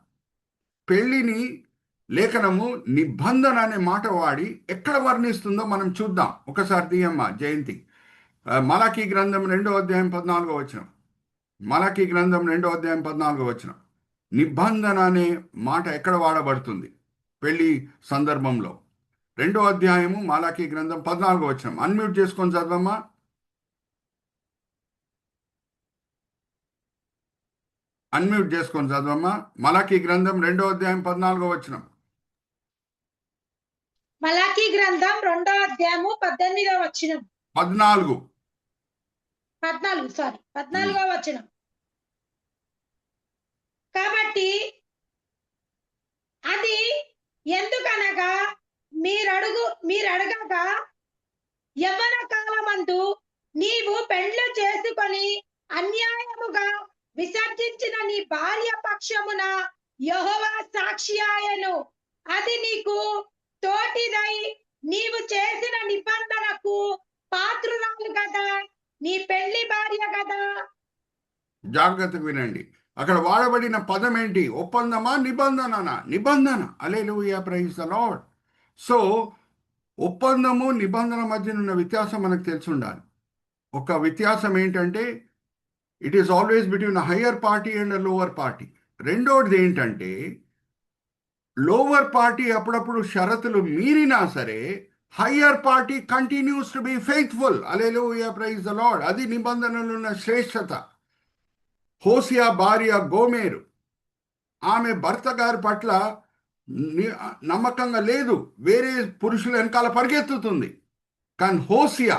పెళ్లిని లేఖనము నిబంధన అనే మాట వాడి ఎక్కడ వర్ణిస్తుందో మనం చూద్దాం. ఒకసారి తీయమ్మ జయంతి, మలాకీ గ్రంథం 2వ అధ్యాయం 14వ వచనం. మలాకీ గ్రంథం 2వ అధ్యాయం 14వ వచనం. నిబంధన అనే మాట ఎక్కడ వాడబడుతుంది పెళ్లి సందర్భంలో? 2వ అధ్యాయము మలాకీ గ్రంథం 14వ వచనం. అన్మ్యూట్ చేసుకొని చదవమ్మా. అన్మ్యూట్ చేసుకొని చదవమ్మా. మలాకీ గ్రంథం 2వ అధ్యాయం 14వ వచనం. మలాకీ గ్రంథం 2వ అధ్యాయము 18వ వచనం. 14 14వ వచనం. కాబట్టి అది ఎందుకనగా మీరడగగా యవ్వన కాలమందు నీవు పెండ్లు చేసుకొని అన్యాయముగా విసర్జించిన నీ భార్య పక్షమున యెహోవా సాక్షి ఆయను. అది నీకు తోటిదై నీవు చేసిన నిబంధనకు పాత్రురాలు కదా, నీ పెళ్లి భార్య కదా. జాగ్రత్తగా వినండి, అక్కడ వాడబడిన పదం ఏంటి? ఒప్పందమా నిబంధననా? నిబంధన. హల్లెలూయా, ప్రైజ్ ద లార్డ్. సో ఒప్పందము నిబంధన మధ్యన ఉన్న వ్యత్యాసం మనకు తెలిసి ఉండాలి. ఒక వ్యత్యాసం ఏంటంటే it is always between higher party and lower party. రెండోది ఏంటంటే లోవర్ పార్టీ అప్పుడప్పుడు షరతులు మీరినా సరే higher party continues to be faithful. Hallelujah, praise the lord. అది నిబంధనలు ఉన్న శ్రేష్టత. హోసియా భార్య గోమేరు, ఆమె భర్త గారి పట్ల నమ్మకంగా లేదు, వేరే పురుషుల వెనకాల పరిగెత్తుతుంది. కానీ హోసియా,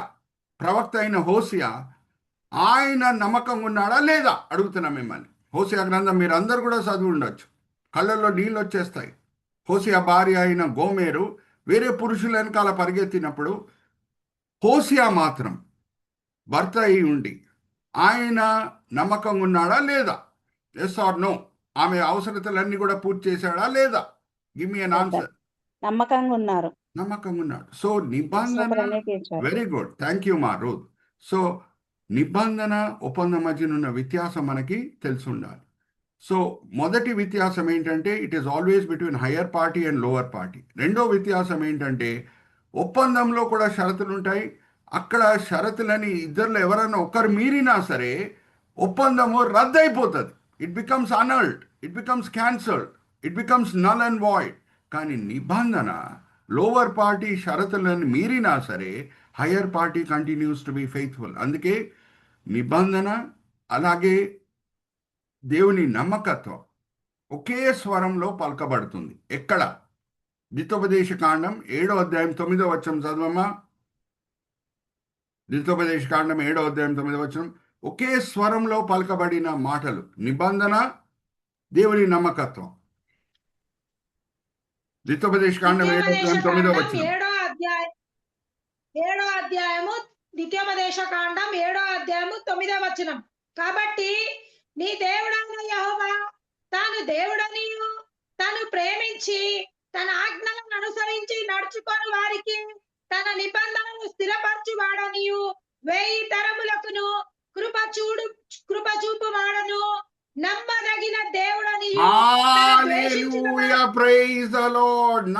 ప్రవక్త అయిన హోసియా, ఆయన నమ్మకంగా ఉన్నాడా లేదా అడుగుతున్నా మిమ్మల్ని. హోసియా గ్రంథం మీరు అందరు కూడా చదివి ఉండొచ్చు, కళ్ళల్లో నీళ్ళు వచ్చేస్తాయి. హోసియా భార్య అయిన గోమేరు వేరే పురుషుల వెనకాల పరిగెత్తినప్పుడు హోసియా మాత్రం భర్త అయి ఉండి ఆయన నమ్మకంగా ఉన్నాడా లేదా? Yes or no? ఆమె అవసరతలన్నీ కూడా పూర్తి చేశాడా లేదా? Give me an answer. నమ్మకంగా ఉన్నారు. నమ్మకంగా ఉన్నాడు. సో నిబంధన, అవసరతలన్నీ తీర్చారు. వెరీ గుడ్, థ్యాంక్ యూ మా రూత్. సో నిబంధన ఒప్పందం మధ్యన ఉన్న వ్యత్యాసం మనకి తెలిసి ఉండాలి. సో మొదటి వ్యత్యాసం ఏంటంటే it is always between higher party and lower party. రెండో వ్యత్యాసం ఏంటంటే ఒప్పందంలో కూడా షరతులు ఉంటాయి. అక్కడ షరతులని ఇద్దరులో ఎవరైనా ఒకరు మీరినా సరే ఒప్పందము రద్దయిపోతుంది. It becomes annulled, it becomes cancelled, it becomes null and void. కానీ నిబంధన లోవర్ పార్టీ షరతులను మీరినా సరే higher party continues to be faithful. అందుకే నిబంధన అలాగే దేవుని నమ్మకత్వం ఒకే స్వరంలో పలకబడుతుంది. ఎక్కడ? ద్వితోపదేశ కాండం 7వ అధ్యాయం 9వ వచనం చదవమ్మా. ద్వితోపదేశ కాండం 7వ అధ్యాయం 9వ వచనం. ఒకే స్వరంలో పలకబడిన మాటలు నిబంధన, దేవుని నమ్మకత్వం. ద్వితోపదేశ కాండం 7వ అధ్యాయం 9వ వచనం. 7వ అధ్యాయము ద్వితీయోపదేశ కాండం 7వ అధ్యాయము 9వ వచనం. కాబట్టి నీ దేవుడైన యెహోవా తాను దేవుడనియు తను ప్రేమించి తన ఆజ్ఞలను అనుసరించి నడుచుకొని వారికి తన నిబంధనను స్థిరపరచువాడనియు 1000 తరములకును కృప చూపువాడను నమ్మదగిన దేవుడనియు హల్లెలూయా, ప్రైజ్ ద లార్డ్.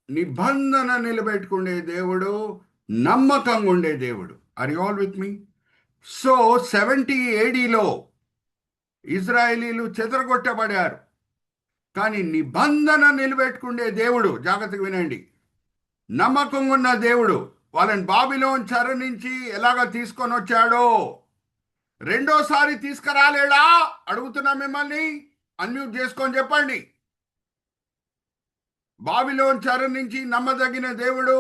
నిబంధన నిలబెట్టుకునే దేవుడు, నమ్మకంగా ఉండే దేవుడు. Are you all with me? So 70 ADలో ఇజ్రాయేలీలు చెదరగొట్టబడారు, కానీ నిబంధన నిలబెట్టుకునే దేవుడు, జాగ్రత్తగా వినండి, నమ్మకంగా ఉన్న దేవుడు వాళ్ళని బాబిలోన్ చెర నుంచి ఎలాగ తీసుకొని వచ్చాడో రెండోసారి తీసుకురాలేడా అడుగుతున్నా మిమ్మల్ని. అన్మ్యూట్ చేసుకొని చెప్పండి. బాబిలోన్ చెర నుంచి నమ్మదగిన దేవుడు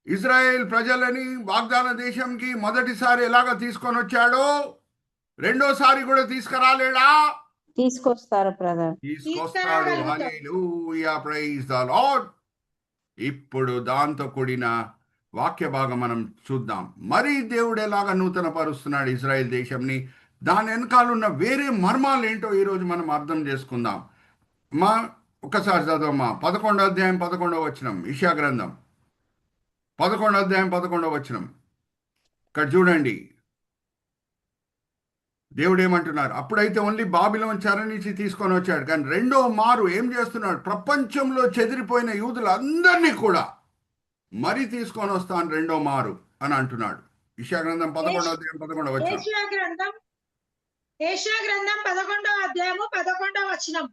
ఇజ్రాయెల్ ప్రజలని వాగ్దాన దేశంకి మొదటిసారి ఎలాగ తీసుకొని వచ్చాడో రెండోసారి కూడా తీసుకురాలేడా? తీసుకొస్తారు బ్రదర్. తీసుకొస్తాడు. హల్లెలూయా, ప్రైజ్ ద లార్డ్. ఇప్పుడు దాంతో కూడిన వాక్య భాగం మనం చూద్దాం. మరి దేవుడు ఎలాగ నూతన పరుస్తున్నాడు ఇజ్రాయెల్ దేశంని, దాని వెనకాల ఉన్న వేరే మర్మాలు ఏంటో ఈరోజు మనం అర్థం చేసుకుందాం. మా ఒకసారి చదవమ్మా 11వ అధ్యాయం 11వ వచనం, ఇషయా గ్రంథం 11వ అధ్యాయం 11వ వచనం. ఇక్కడ చూడండి, దేవుడు ఏమంటున్నారు? అప్పుడైతే ఓన్లీ బాబిలోన్ చెర నుంచి తీసుకొని వచ్చాడు, కానీ రెండో మారు ఏం చేస్తున్నాడు? ప్రపంచంలో చెదిరిపోయిన యూదులందరినీ కూడా మరి తీసుకొని వస్తాను రెండో మారు అని అంటున్నాడు. యెషయా గ్రంథం 11వ అధ్యాయం 11వ వచనం. యెషయా గ్రంథం 11వ అధ్యాయము 11వ వచనం.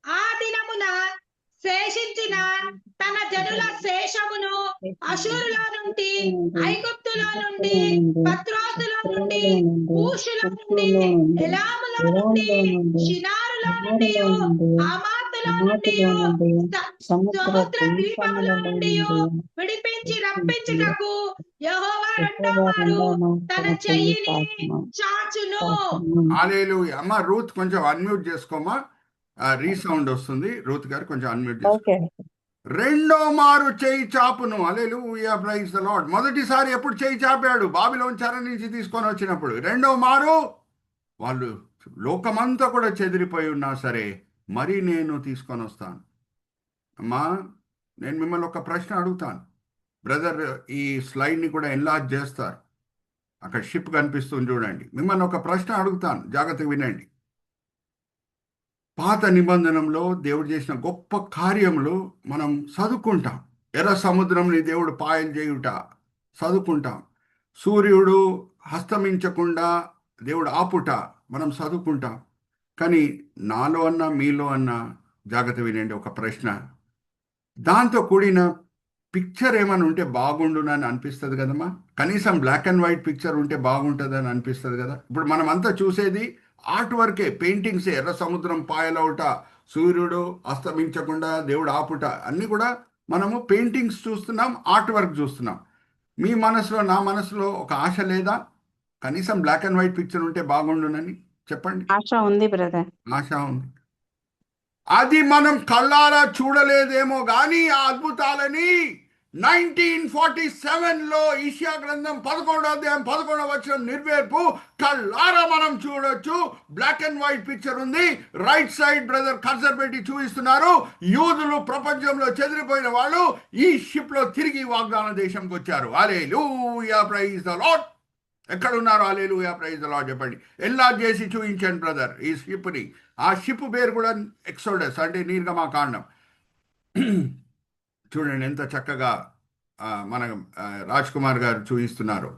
ఆ దినమున శేషించిన తన జనుల శేషమును అషూరులో నుండి, ఐగుప్తులో నుండి, పత్రోసులో నుండి, కూషులో నుండి, ఎలాములో నుండి, షినారులో నుండి, హమాతులో నుండి, సముద్ర ద్వీపముల నుండి విడిపించి రప్పించుటకు యెహోవా రెండోమారు తన చెయ్యిని చాచును. హల్లెలూయా. అమ్మ రూత్ కొంచెం అన్మ్యూట్ చేసుకోమా, రీసౌండ్ వస్తుంది. రూత్ గారు కొంచెం అన్మ్యూట్ చేసుకో. రెండో మారు చేయి చాపును. హల్లెలూయా, ప్రైజ్ ద లార్డ్. మొదటిసారి ఎప్పుడు చేయి చాపాడు? బాబిలోన్ చెర నుంచి తీసుకొని వచ్చినప్పుడు. రెండో మారు వాళ్ళు లోకమంతా కూడా చెదిరిపోయి ఉన్నా సరే మరి నేను తీసుకొని వస్తాను. అమ్మా, నేను మిమ్మల్ని ఒక ప్రశ్న అడుగుతాను. బ్రదర్ ఈ స్లైడ్ని కూడా ఎన్లార్జ్ చేస్తారు, అక్కడ షిప్ కనిపిస్తుంది చూడండి. మిమ్మల్ని ఒక ప్రశ్న అడుగుతాను, జాగ్రత్తగా వినండి. పాత నిబంధనలో దేవుడు చేసిన గొప్ప కార్యములు మనం చదువుకుంటాం. ఎర్ర సముద్రంని దేవుడు పాయలు చేయుట చదువుకుంటాం. సూర్యుడు హస్తమించకుండా దేవుడు ఆపుట మనం చదువుకుంటాం. కానీ నాలో అన్నా మీలో అన్నా జాగ్రత్త వినండి ఒక ప్రశ్న. దాంతో కూడిన పిక్చర్ ఏమైనా ఉంటే బాగుండునని అనిపిస్తుంది కదమ్మా. కనీసం బ్లాక్ అండ్ వైట్ పిక్చర్ ఉంటే బాగుంటుందని అనిపిస్తుంది కదా. ఇప్పుడు మనం అంతా చూసేది ఆర్ట్ వర్కే, పెయింటింగ్స్, ఎర్ర సముద్రం పాయలవుట, సూర్యుడు అస్తమించకుండా దేవుడు ఆపుట, అన్నీ కూడా మనము పెయింటింగ్స్ చూస్తున్నాం, ఆర్ట్ వర్క్ చూస్తున్నాం. మీ మనసులో, నా మనసులో ఒక ఆశ లేదా? కనీసం బ్లాక్ అండ్ వైట్ పిక్చర్ ఉంటే బాగుండునని చెప్పండి. ఆశ ఉంది బ్రదర్. ఆశ ఉంది. అది మనం కళ్ళారా చూడలేదేమో కానీ ఆ అద్భుతాలని 1947లో ఇషియా గ్రంథం 11 నిర్వేర్పు కళ్ళారా మనం చూడొచ్చు. బ్లాక్ అండ్ వైట్ పిక్చర్ ఉంది. రైట్ సైడ్ బ్రదర్ కర్సర్ పెట్టి చూపిస్తున్నారు. యూదులు ప్రపంచంలో చెదిరిపోయిన వాళ్ళు ఈ షిప్ లో తిరిగి వాగ్దాన దేశంకి వచ్చారు. హల్లెలూయా, ప్రైజ్ ద లార్డ్. ఎక్కడున్నారు? హల్లెలూయా, ప్రైజ్ ద లార్డ్ చెప్పండి. ఎన్లార్జ్ చేసి చూపించండి బ్రదర్ ఈ షిప్ని. ఆ షిప్ పేరు కూడా ఎక్సోడస్, అంటే నిర్గమకాండం. చూడండి ఎంత చక్కగా మన రాజ్ కుమార్ గారు చూపిస్తున్నారు.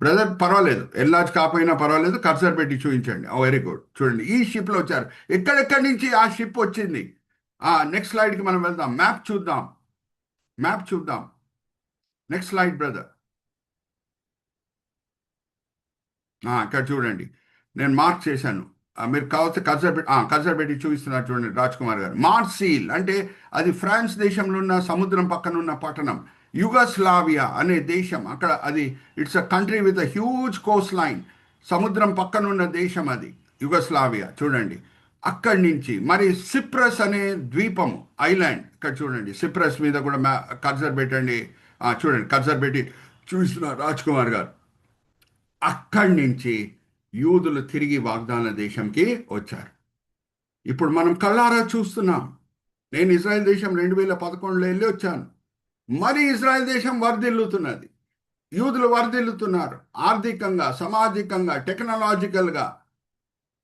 బ్రదర్ పర్వాలేదు, ఎన్లార్జ్ కాకపోయినా పర్వాలేదు, కర్సర్ పెట్టి చూపించండి. Very good. చూడండి ఈ షిప్లో వచ్చారు. ఎక్కడెక్కడి నుంచి ఆ షిప్ వచ్చింది? నెక్స్ట్ స్లైడ్కి మనం వెళ్దాం. మ్యాప్ చూద్దాం. Next slide brother. ఇక్కడ చూడండి, నేను మార్క్ చేశాను. మీరు కావచ్చు కర్సర్ పెట్టి చూపిస్తున్నారు. చూడండి రాజ్ కుమార్ గారు. మార్సీల్ అంటే అది ఫ్రాన్స్ దేశంలో ఉన్న సముద్రం పక్కన ఉన్న పట్టణం. యుగస్లావియా అనే దేశం, అక్కడ అది it's a country with a huge Coast line. సముద్రం పక్కన ఉన్న దేశం అది యుగస్లావియా. చూడండి అక్కడి నుంచి మరి సిప్రస్ అనే ద్వీపము, ఐలాండ్. ఇక్కడ చూడండి సిప్రస్ మీద కూడా కర్సర్ పెట్టండి. చూడండి కర్సర్ పెట్టి చూస్తున్నారు రాజ్ కుమార్ గారు. అక్కడి నుంచి యూదులు తిరిగి వాగ్దాన దేశంకి వచ్చారు. ఇప్పుడు మనం కళ్ళారా చూస్తున్నాం. నేను ఇజ్రాయెల్ దేశం 2011లో వెళ్ళి వచ్చాను. మరి ఇజ్రాయెల్ దేశం వర్ధిల్లుతున్నది. యూదులు వర్ధిల్లుతున్నారు. ఆర్థికంగా, సామాజికంగా, టెక్నాలజికల్గా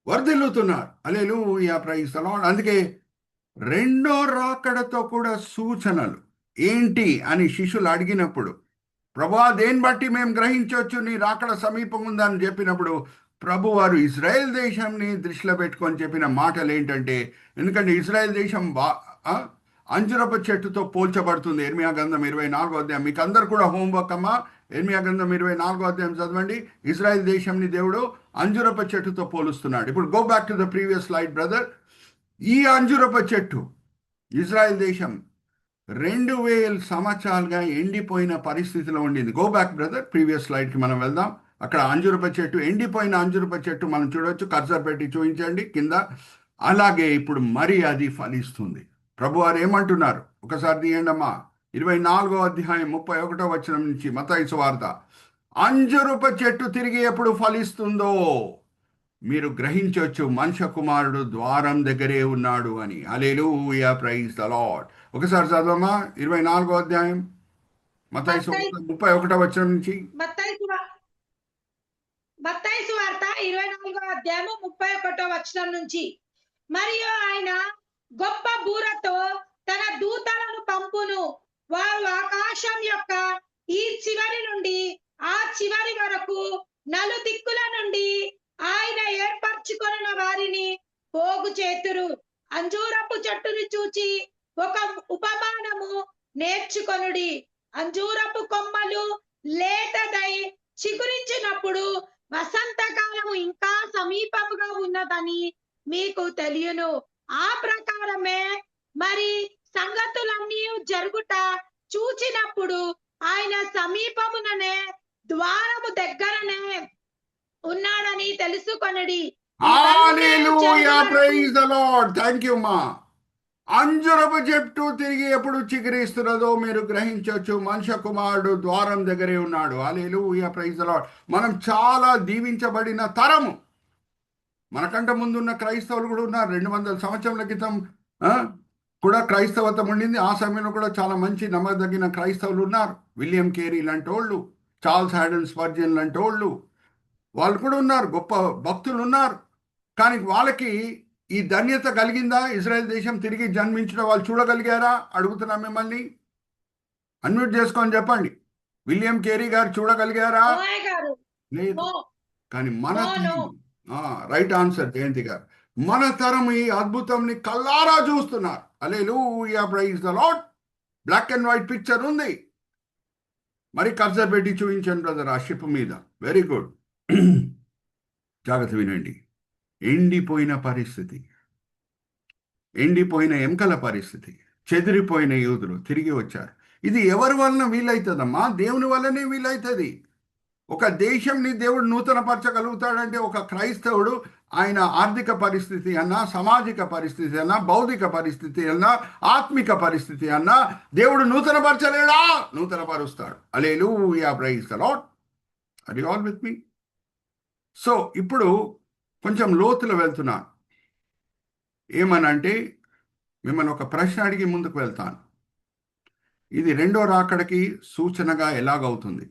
వర్ధిల్లుతున్నారు. హల్లెలూయా, ప్రైజ్ ది లార్డ్. అందుకే రెండో రాకడతో కూడా సూచనలు ఏంటి అని శిష్యులు అడిగినప్పుడు, ప్రభువా దేన్ని బట్టి మేము గ్రహించవచ్చు నీ రాకడ సమీపం ఉందని చెప్పినప్పుడు, ప్రభు వారు ఇజ్రాయెల్ దేశాన్ని దృష్టిలో పెట్టుకొని చెప్పిన మాటలు ఏంటంటే, ఎందుకంటే ఇజ్రాయెల్ దేశం అంజురపు చెట్టుతో పోల్చబడుతుంది. ఇర్మియా గ్రంథం 24వ అధ్యాయం. మీకు అందరు కూడా హోంవర్క్ అమ్మా. ఇర్మియా గ్రంథం 24వ అధ్యాయం చదవండి. ఇజ్రాయెల్ దేశంని దేవుడు అంజురపు చెట్టుతో పోలుస్తున్నాడు. ఇప్పుడు go back to the previous slide brother. ఈ అంజురపు చెట్టు ఇజ్రాయెల్ దేశం 2000 సంవత్సరాలుగా ఎండిపోయిన పరిస్థితిలో ఉండింది. గో బ్యాక్ బ్రదర్, ప్రీవియస్ స్లైడ్కి మనం వెళ్దాం. అక్కడ అంజురప చెట్టు, ఎండిపోయిన అంజురప చెట్టు మనం చూడవచ్చు. కర్సర్ పెట్టి చూపించండి కింద. అలాగే ఇప్పుడు మరి అది ఫలిస్తుంది. ప్రభువారు ఏమంటున్నారు ఒకసారి తీయండమ్మా. 24వ అధ్యాయం 31వ వచనం నుంచి మత్తయి సువార్త. అంజురప చెట్టు తిరిగి ఎప్పుడు ఫలిస్తుందో మీరు గ్రహించవచ్చు, మనుష్య కుమారుడు ద్వారం దగ్గరే ఉన్నాడు అని. హల్లెలూయా, ప్రైజ్ ద లార్డ్. ఒకసారి చదవమ్మా 24వ అధ్యాయం మత్తయి సువార్త 31వ వచనం నుంచి. మత్తయి సువార్త 24వ అధ్యాయము 31వ వచనం నుంచి. మరియు ఆయన గొప్ప బూరతో తన దూతలను పంపును. వారు ఆకాశం యొక్క ఈ చివరి నుండి ఆ చివరి వరకు నలుదిక్కుల నుండి ఆయన ఏర్పరచుకొనిన వారిని పోగు చేతురు. అంజూరపు చెట్టును చూచి ఒక ఉపమానము నేర్చుకొనుడి. అంజూరపు కొమ్మలు లేతదై చిగురించినప్పుడు వసంతకాలము ఇంకా సమీపముగా ఉన్నదని మీకు తెలియను. ఆ ప్రకారమే మరి సంగతులన్నీ జరుగుట చూచినప్పుడు ఆయన సమీపముననే ద్వారము దగ్గరనే ఉన్నాడని తెలుసుకొనడి. Hallelujah, praise the lord. Thank you మా. అంజురపు చెట్టు తిరిగి ఎప్పుడు చిగురిస్తున్నదో మీరు గ్రహించవచ్చు, మనుష్య కుమారుడు ద్వారం దగ్గరే ఉన్నాడు. హల్లెలూయా, ప్రైజ్ ది లార్డ్. మనం చాలా దీవించబడిన తరము. మనకంటే ముందున్న క్రైస్తవులు కూడా ఉన్నారు. 200 సంవత్సరాల క్రితం కూడా క్రైస్తవత్వం ఉండింది. ఆ సమయంలో కూడా చాలా మంచి నమ్మదగిన క్రైస్తవులు ఉన్నారు. విలియం కేరీ లాంటి వాళ్ళు, చార్ల్స్ హ్యాడన్ స్పర్జన్ లాంటి వాళ్ళు కూడా ఉన్నారు. గొప్ప భక్తులు ఉన్నారు. కానీ వాళ్ళకి ఈ ధన్యత కలిగిందా? ఇజ్రాయెల్ దేశం తిరిగి జన్మించడం వాళ్ళు చూడగలిగారా? అడుగుతున్నా మిమ్మల్ని. అన్మ్యూట్ చేసుకొని చెప్పండి. విలియం కేరీ గారు చూడగలిగారా? లేదు. కానీ మన రైట్ ఆన్సర్ జయంతి గారు. మన తరం ఈ అద్భుతంని కల్లారా చూస్తున్నారు. Hallelujah, praise the lord. Black and white picture ఉంది. మరి కర్సర్ పెట్టి చూపించండి బ్రదర్ ఆ షిప్ మీద. Very good. జాగ్రత్త వినండి. ఎండిపోయిన పరిస్థితి, ఎండిపోయిన ఎముకల పరిస్థితి, చెదిరిపోయిన యూదులు తిరిగి వచ్చారు. ఇది ఎవరి వలన వీలవుతుందమ్మా? దేవుని వల్లనే వీలవుతుంది. ఒక దేశంని దేవుడు నూతనపరచగలుగుతాడంటే ఒక క్రైస్తవుడు ఆయన ఆర్థిక పరిస్థితి అన్నా, సామాజిక పరిస్థితి అన్నా, భౌతిక పరిస్థితి అన్నా, ఆత్మిక పరిస్థితి అన్నా దేవుడు నూతనపరచలేడా? నూతనపరుస్తాడు. Hallelujah, praise the lord. Are you all with me? So ఇప్పుడు కొంచెం లోతులో వెళ్తున్నాను. ఏమనంటే మిమ్మల్ని ఒక ప్రశ్న అడిగి ముందుకు వెళ్తాను. ఇది రెండో రాకడకి సూచనగా ఎలాగవుతుంది?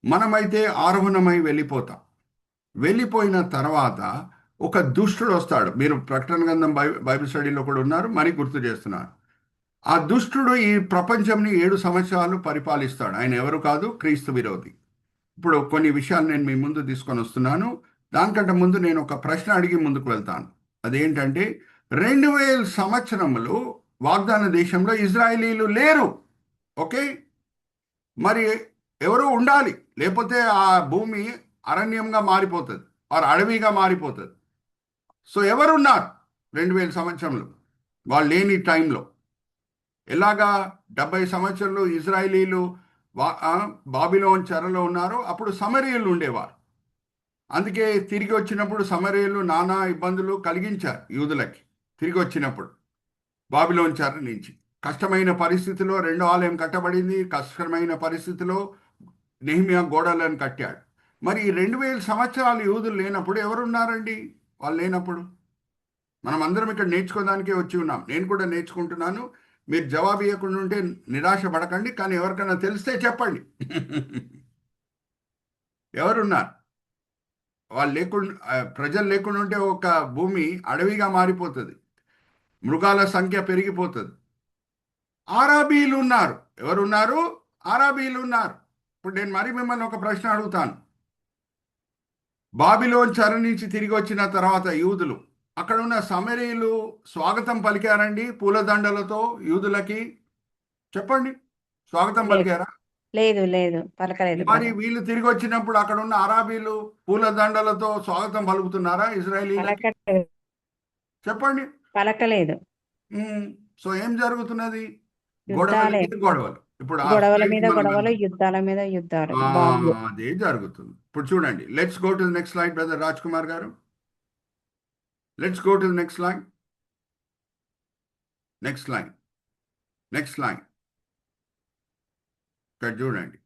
మనమైతే ఆరోహణమై వెళ్ళిపోతాం. వెళ్ళిపోయిన తర్వాత ఒక దుష్టుడు వస్తాడు. మీరు ప్రకటన గ్రంథం బైబిల్ స్టడీలో కూడా ఉన్నారు, మరి గుర్తు చేస్తున్నారు. ఆ దుష్టుడు ఈ ప్రపంచంని 7 సంవత్సరాలు పరిపాలిస్తాడు. ఆయన ఎవరు కాదు, క్రీస్తు విరోధి. ఇప్పుడు కొన్ని విషయాలు నేను మీ ముందు తీసుకొని వస్తున్నాను. దానికంటే ముందు నేను ఒక ప్రశ్న అడిగి ముందుకు వెళ్తాను. అదేంటంటే 2000 సంవత్సరములు వాగ్దాన దేశంలో ఇజ్రాయేలీలు లేరు. ఓకే, మరి ఎవరు ఉండాలి, లేకపోతే ఆ భూమి అరణ్యంగా మారిపోతుంది, వారు అడవిగా మారిపోతుంది. సో ఎవరున్నారు 2000 సంవత్సరంలో? వాళ్ళు లేని టైంలో ఎలాగా 70 సంవత్సరాలు ఇజ్రాయేలీలు బాబిలోన్ చెరలో ఉన్నారు. అప్పుడు సమరీయులు ఉండేవారు. అందుకే తిరిగి వచ్చినప్పుడు సమరీయులు నానా ఇబ్బందులు కలిగించారు యూదులకి. తిరిగి వచ్చినప్పుడు బాబిలోన్ చెర నుంచి కష్టమైన పరిస్థితిలో రెండో ఆలయం కట్టబడింది. కష్టమైన పరిస్థితిలో నెహెమ్యా గోడలను కట్టాడు. మరి ఈ 2000 సంవత్సరాలు యూదులు లేనప్పుడు ఎవరున్నారండి? వాళ్ళు లేనప్పుడు మనం అందరం ఇక్కడ నేర్చుకోవడానికే వచ్చి ఉన్నాం. నేను కూడా నేర్చుకుంటున్నాను. మీరు జవాబు ఇవ్వకుండా ఉంటే నిరాశ పడకండి, కానీ ఎవరికైనా తెలిస్తే చెప్పండి. ఎవరున్నారు? వాళ్ళు లేకుండా, ప్రజలు లేకుండా ఉంటే ఒక భూమి అడవిగా మారిపోతుంది, మృగాల సంఖ్య పెరిగిపోతుంది. ఆరాబీలు ఉన్నారు. ఎవరున్నారు? ఆరాబీలు ఉన్నారు. ఇప్పుడు నేను మరి మిమ్మల్ని ఒక ప్రశ్న అడుగుతాను. బాబిలోన్ చెర నుంచి తిరిగి వచ్చిన తర్వాత యూదులు, అక్కడ ఉన్న సమరీయులు స్వాగతం పలికారండి పూలదండలతో యూదులకి? చెప్పండి, స్వాగతం పలికారా? లేదు లేదు, పలకలేదు. మరి వీళ్ళు తిరిగి వచ్చినప్పుడు అక్కడ ఉన్న అరాబీలు పూలదండలతో స్వాగతం పలుకుతున్నారా ఇజ్రాయేలీలకి? పలకలేదు. చెప్పండి. పలకలేదు. సో ఏం జరుగుతున్నది? యుద్ధాలే. గొడవలు. ఇప్పుడు గొడవల మీద గొడవలు, యుద్ధాల మీద యుద్ధాలు. బాంబులు. అదే జరుగుతుంది. ఇప్పుడు చూడండి, let's go to the next slide brother Raj Kumar garu. Let's go to the next slide. Next slide, next slide. ఇక్కడ చూడండి,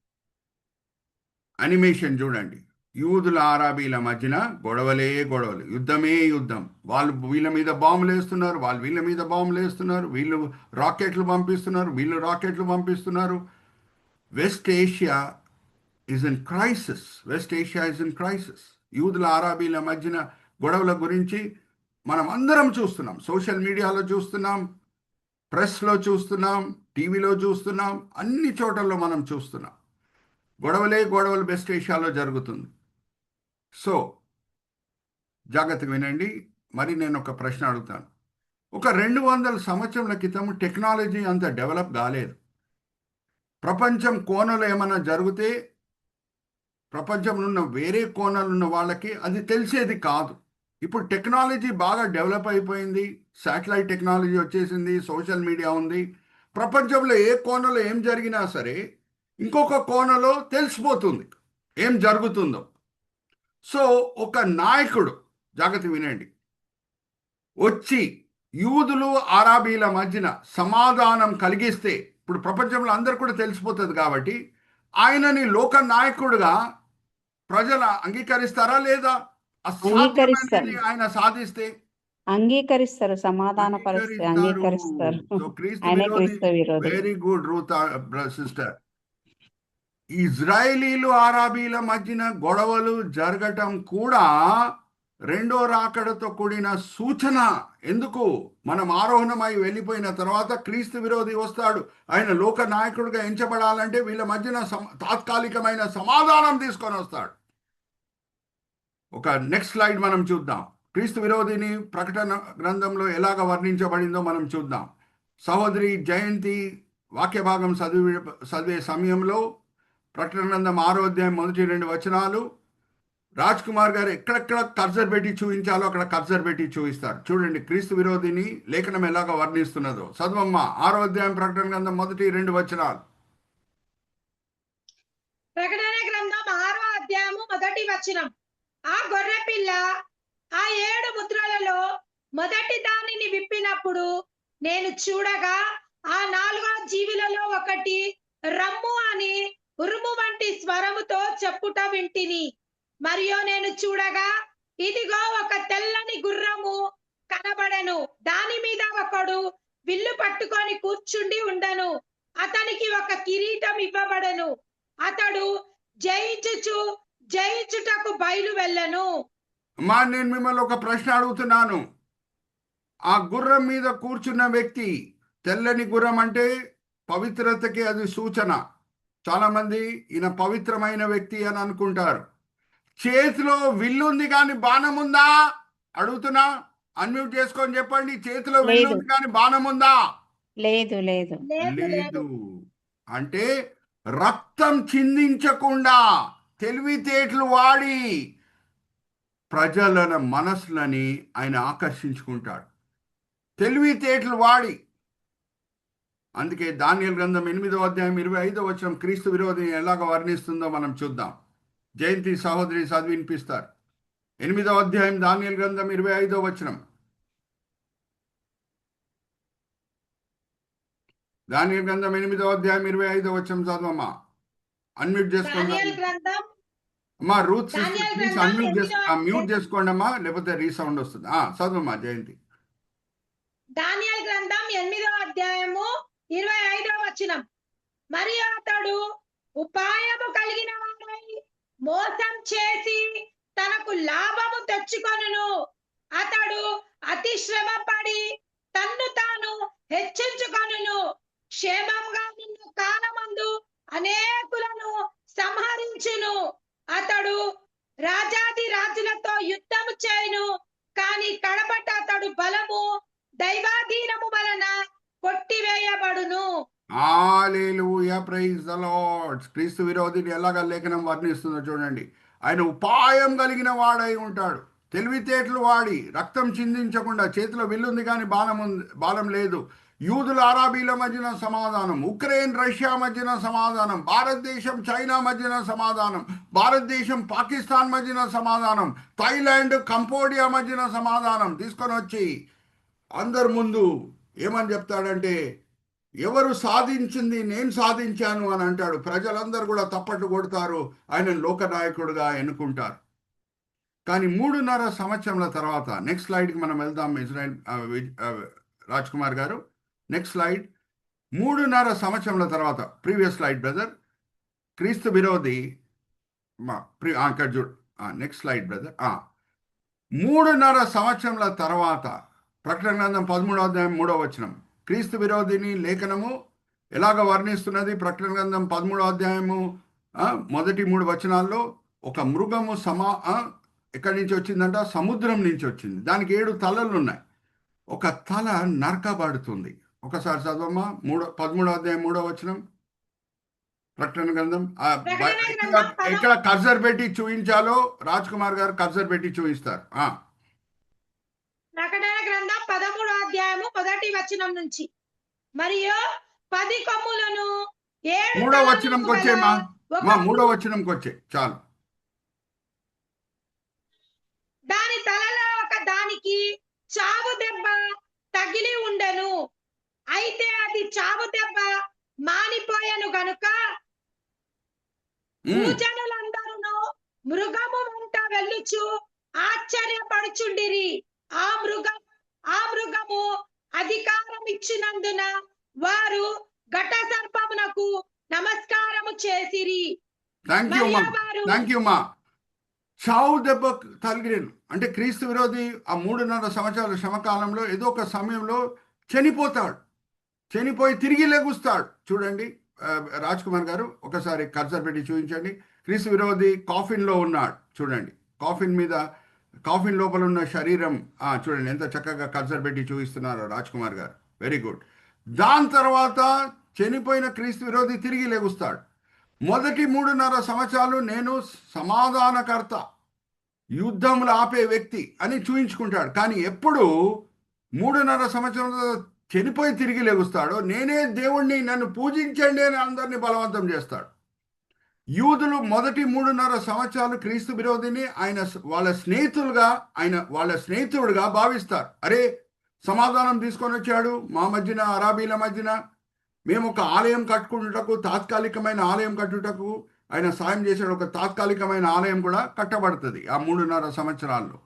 అనిమేషన్ చూడండి. యూదుల ఆరాబీల మధ్యన గొడవలే గొడవలు, యుద్ధమే యుద్ధం. వాళ్ళు వీళ్ళ మీద బాంబులు వేస్తున్నారు, వాళ్ళు వీళ్ళ మీద బాంబులు వేస్తున్నారు, వీళ్ళు రాకెట్లు పంపిస్తున్నారు, వీళ్ళు రాకెట్లు పంపిస్తున్నారు. West Asia is in crisis. West Asia is in crisis. యూదుల ఆరాబీల మధ్యన గొడవల గురించి మనం అందరం చూస్తున్నాం. సోషల్ మీడియాలో చూస్తున్నాం, ప్రెస్లో చూస్తున్నాం, టీవీలో చూస్తున్నాం, అన్ని చోట్లలో మనం చూస్తున్నాం. గొడవలే గొడవలు వెస్ట్ ఏషియాలో జరుగుతుంది. సో జాగ్రత్తగా వినండి. మరి నేను ఒక ప్రశ్న అడుగుతాను. ఒక 200 సంవత్సరాల క్రితం టెక్నాలజీ అంత డెవలప్ కాలేదు. ప్రపంచం కోణలో ఏమైనా జరిగితే ప్రపంచంలో ఉన్న వేరే కోణాలు ఉన్న వాళ్ళకి అది తెలిసేది కాదు. ఇప్పుడు టెక్నాలజీ బాగా డెవలప్ అయిపోయింది. శాటిలైట్ టెక్నాలజీ వచ్చేసింది, సోషల్ మీడియా ఉంది. ప్రపంచంలో ఏ కోణలో ఏం జరిగినా సరే ఇంకొక కోణలో తెలిసిపోతుంది ఏం జరుగుతుందో. సో ఒక నాయకుడు, జాగ్రత్త వినండి, వచ్చి యూదులు ఆరాబీల మధ్యన సమాధానం కలిగిస్తే ఇప్పుడు ప్రపంచంలో అందరు కూడా తెలిసిపోతుంది. కాబట్టి ఆయనని లోక నాయకుడుగా ప్రజలు అంగీకరిస్తారా లేదా? అంగీకరిస్తారు. ఆయన సాధిస్తే అంగీకరిస్తారు, సమాధాన పరిస్థితి అంగీకరిస్తారు. ఆయన క్రీస్తు విరోధి. Very good Ruth sister. ఇజ్రాయేలీలు ఆరాబీల మధ్యన గొడవలు జరగటం కూడా రెండో రాకడతో కూడిన సూచన. ఎందుకు? మనం ఆరోహణమై వెళ్ళిపోయిన తర్వాత క్రీస్తు విరోధి వస్తాడు. ఆయన లోక నాయకుడిగా ఎంచబడాలంటే వీళ్ళ మధ్యన తాత్కాలికమైన సమాధానం తీసుకొని వస్తాడు. ఒక నెక్స్ట్ స్లైడ్ మనం చూద్దాం. క్రీస్తు విరోధిని ప్రకటన గ్రంథంలో ఎలాగ వర్ణించబడిందో మనం చూద్దాం. సహోదరి జయంతి వాక్య భాగం చదివే సమయంలో ప్రకటన గ్రంథం 6వ అధ్యాయం 1-2 వచనాలు, రాజ్ కుమార్ గారు ఎక్కడెక్కడ కర్సర్ పెట్టి చూపించాలో అక్కడ కర్సర్ పెట్టి చూపిస్తారు. చూడండి క్రీస్తు విరోధిని లేఖనం ఎలాగ వర్ణిస్తున్నదో. చదవమ్మ 6వ అధ్యాయం ప్రకటన గ్రంథం మొదటి 2 వచనాలు. ప్రకటన గ్రంథం 6వ అధ్యాయము మొదటి వచనం. ఆ గొర్రె పిల్ల ఆ 7 ముద్రలలో మొదటి దానిని విప్పినప్పుడు నేను చూడగా ఆ 4వ జీవులలో ఒకటి రమ్ము అని ఉరుము వంటి స్వరముతో చెప్పుట వింటిని. మరియు నేను చూడగా ఇదిగో ఒక తెల్లని గుర్రము కనబడెను. దాని మీద ఒకడు విల్లు పట్టుకొని కూర్చుండి ఉండెను. అతనికి ఒక కిరీటం ఇవ్వబడెను. అతడు జయించుటకు బయలు వెళ్ళెను. అమ్మా నేను మిమ్మల్ని ఒక ప్రశ్న అడుగుతున్నాను. ఆ గుర్రం మీద కూర్చున్న వ్యక్తి, తెల్లని గుర్రం అంటే పవిత్రతకి అది సూచన. చాలా మంది ఈయన పవిత్రమైన వ్యక్తి అని అనుకుంటారు. చేతిలో విల్లుంది కానీ బాణం ఉందా అడుగుతున్నా. అన్మ్యూట్ చేసుకొని చెప్పండి. చేతిలో విల్లుంది కానీ బాణం ఉందా? లేదు లేదు లేదు. అంటే రక్తం చిందించకుండా తెలివితేటలు వాడి ప్రజల మనసులని ఆయన ఆకర్షించుకుంటాడు. తెలివితేటలు వాడి. అందుకే దానియేలు గ్రంథం 8వ అధ్యాయం 25వ వచనం క్రీస్తు విరోధిని ఎలాగ వర్ణిస్తుందో మనం చూద్దాం. జయంతి సహోదరి చదివినిపిస్తారు. 8వ అధ్యాయం దానియేలు గ్రంథం 25వ వచనం. దానియేలు గ్రంథం 8వ అధ్యాయం 25వ వచనం చదవమ్మా. అన్మ్యూట్ చేసుకోండి దానియేలు గ్రంథం అమ్మా. రూత్ దానియేలు సిస్టర్ ప్లీజ్ గ్రంథం అన్మ్యూట్ 8వ మ్యూట్ చేసుకోండి అమ్మా, లేకపోతే రీసౌండ్ వస్తుంది. చదవమ్మా జయంతి. దానియేలు గ్రంథం 8వ అధ్యాయము 25వ వచనం. మరియు అతడు ఉపాయము కలిగిన వాడై మోసం చేసి తనకు లాభము తెచ్చుకొనును. అతడు అతి శ్రమ పడి తన్ను తాను హెచ్చించుకొనును. క్షేమంగా నిన్న కాలమందు అనేకులను సంహరించును. అతడు రాజాది రాజులతో యుద్ధము చేయును. కాని కడపట అతడు బలము దైవాధీనము వలన కొట్టివేయబడును. హల్లెలూయా, ప్రైజ్ ద లార్డ్. క్రీస్తు విరోధిని ఎలాగ లేఖనం వర్ణిస్తుందో చూడండి. ఆయన ఉపాయం కలిగిన వాడై ఉంటాడు. తెలివితేటలు వాడి రక్తం చిందించకుండా, చేతిలో విల్లుంది కానీ బాణం లేదు. యూదుల అరాబీల మధ్యన సమాధానం, ఉక్రెయిన్ రష్యా మధ్యన సమాధానం, భారతదేశం చైనా మధ్యన సమాధానం, భారతదేశం పాకిస్తాన్ మధ్యన సమాధానం, థాయిలాండ్ కంబోడియా మధ్యన సమాధానం తీసుకొని వచ్చి అందరి ముందు ఏమని చెప్తాడంటే, ఎవరు సాధించింది నేను సాధించాను అని అంటాడు. ప్రజలందరూ కూడా తప్పట్లు కొడతారు, ఆయన లోకనాయకుడుగా ఎన్నుకుంటారు. కానీ 3.5 సంవత్సరాల తర్వాత, నెక్స్ట్ స్లైడ్కి మనం వెళ్దాం. ఇజ్రాయెల్ రాజ్ కుమార్ గారు నెక్స్ట్ స్లైడ్. 3.5 సంవత్సరాల తర్వాత, ప్రీవియస్ స్లైడ్ బ్రదర్. క్రీస్తు విరోధి ఇక్కడ చూడు. Next slide brother. 3.5 సంవత్సరాల తర్వాత ప్రకటన గ్రంథం 13వ అధ్యాయం 3వ వచనం క్రీస్తు విరోధిని లేఖనము ఎలాగ వర్ణిస్తున్నది. ప్రకటన గ్రంథం 13వ అధ్యాయము మొదటి 3 వచనాల్లో ఒక మృగము ఎక్కడి నుంచి వచ్చిందంట? సముద్రం నుంచి వచ్చింది. దానికి 7 తలలు ఉన్నాయి. ఒక తల నరకబడుతుంది. ఒకసారి చదవమ్మా. 13వ అధ్యాయం 3వ వచనం ప్రకటన గ్రంథం. ఎక్కడ కర్సర్ పెట్టి చూపించాలో రాజ్ కుమార్ గారు కర్సర్ పెట్టి చూపిస్తారు. ప్రకటన గ్రంథం 13వ అధ్యాయము మొదటి వచనం నుంచి. మరియు 10 కొమ్ములను 3వ వచనంకి వచ్చేమా. 3వ వచనంకి వచ్చే చాలు. దాని తలలో ఒక దానికి చావు దెబ్బ తగిలి ఉండెను. అయితే అది చావు దెబ్బ మానిపోయెను గనుక భూజనులందరూ మృగము వెంట వెళ్ళుచు ఆశ్చర్యపడుచుండిరి. ఆ మృగము అధికారం ఇచ్చినందున వారు ఘట సర్పమునకు నమస్కారము చేసిరి. థ్యాంక్ యూ మా. చావు దెబ్బ తగిలిను అంటే క్రీస్తు విరోధి ఆ 3.5 సంవత్సరాల శ్రమకాలంలో ఏదో ఒక సమయంలో చనిపోతాడు. చనిపోయి తిరిగి లెగుస్తాడు. చూడండి రాజ్ కుమార్ గారు ఒకసారి కర్సర్ పెట్టి చూపించండి. క్రీస్తు విరోధి కాఫిన్లో ఉన్నాడు. చూడండి కాఫిన్ లోపల ఉన్న శరీరం చూడండి ఎంత చక్కగా కర్సర్ పెట్టి చూపిస్తున్నారు రాజ్ కుమార్ గారు. Very good. దాని తర్వాత చనిపోయిన క్రీస్తు విరోధి తిరిగి లెగుస్తాడు. మొదటి 3.5 సంవత్సరాలు నేను సమాధానకర్త, యుద్ధములు ఆపే వ్యక్తి అని చూయించుకుంటాడు. కానీ ఎప్పుడు 3.5 సంవత్సరంలో చనిపోయి తిరిగి లెగుస్తాడో, నేనే దేవుణ్ణి, నన్ను పూజించండి అని అందరినీ బలవంతం చేస్తాడు. యూదులు మొదటి 3.5 సంవత్సరాలు క్రీస్తు విరోధిని వాళ్ళ స్నేహితుడుగా భావిస్తారు. అరే, సమాధానం తీసుకొని వచ్చాడు మా మధ్యన, అరాబీల మధ్యన, మేము ఒక ఆలయం కట్టుకుంటుటకు, తాత్కాలికమైన ఆలయం కట్టుటకు ఆయన సాయం చేశాడు. ఒక తాత్కాలికమైన ఆలయం కూడా కట్టబడుతుంది ఆ 3.5 సంవత్సరాల్లో.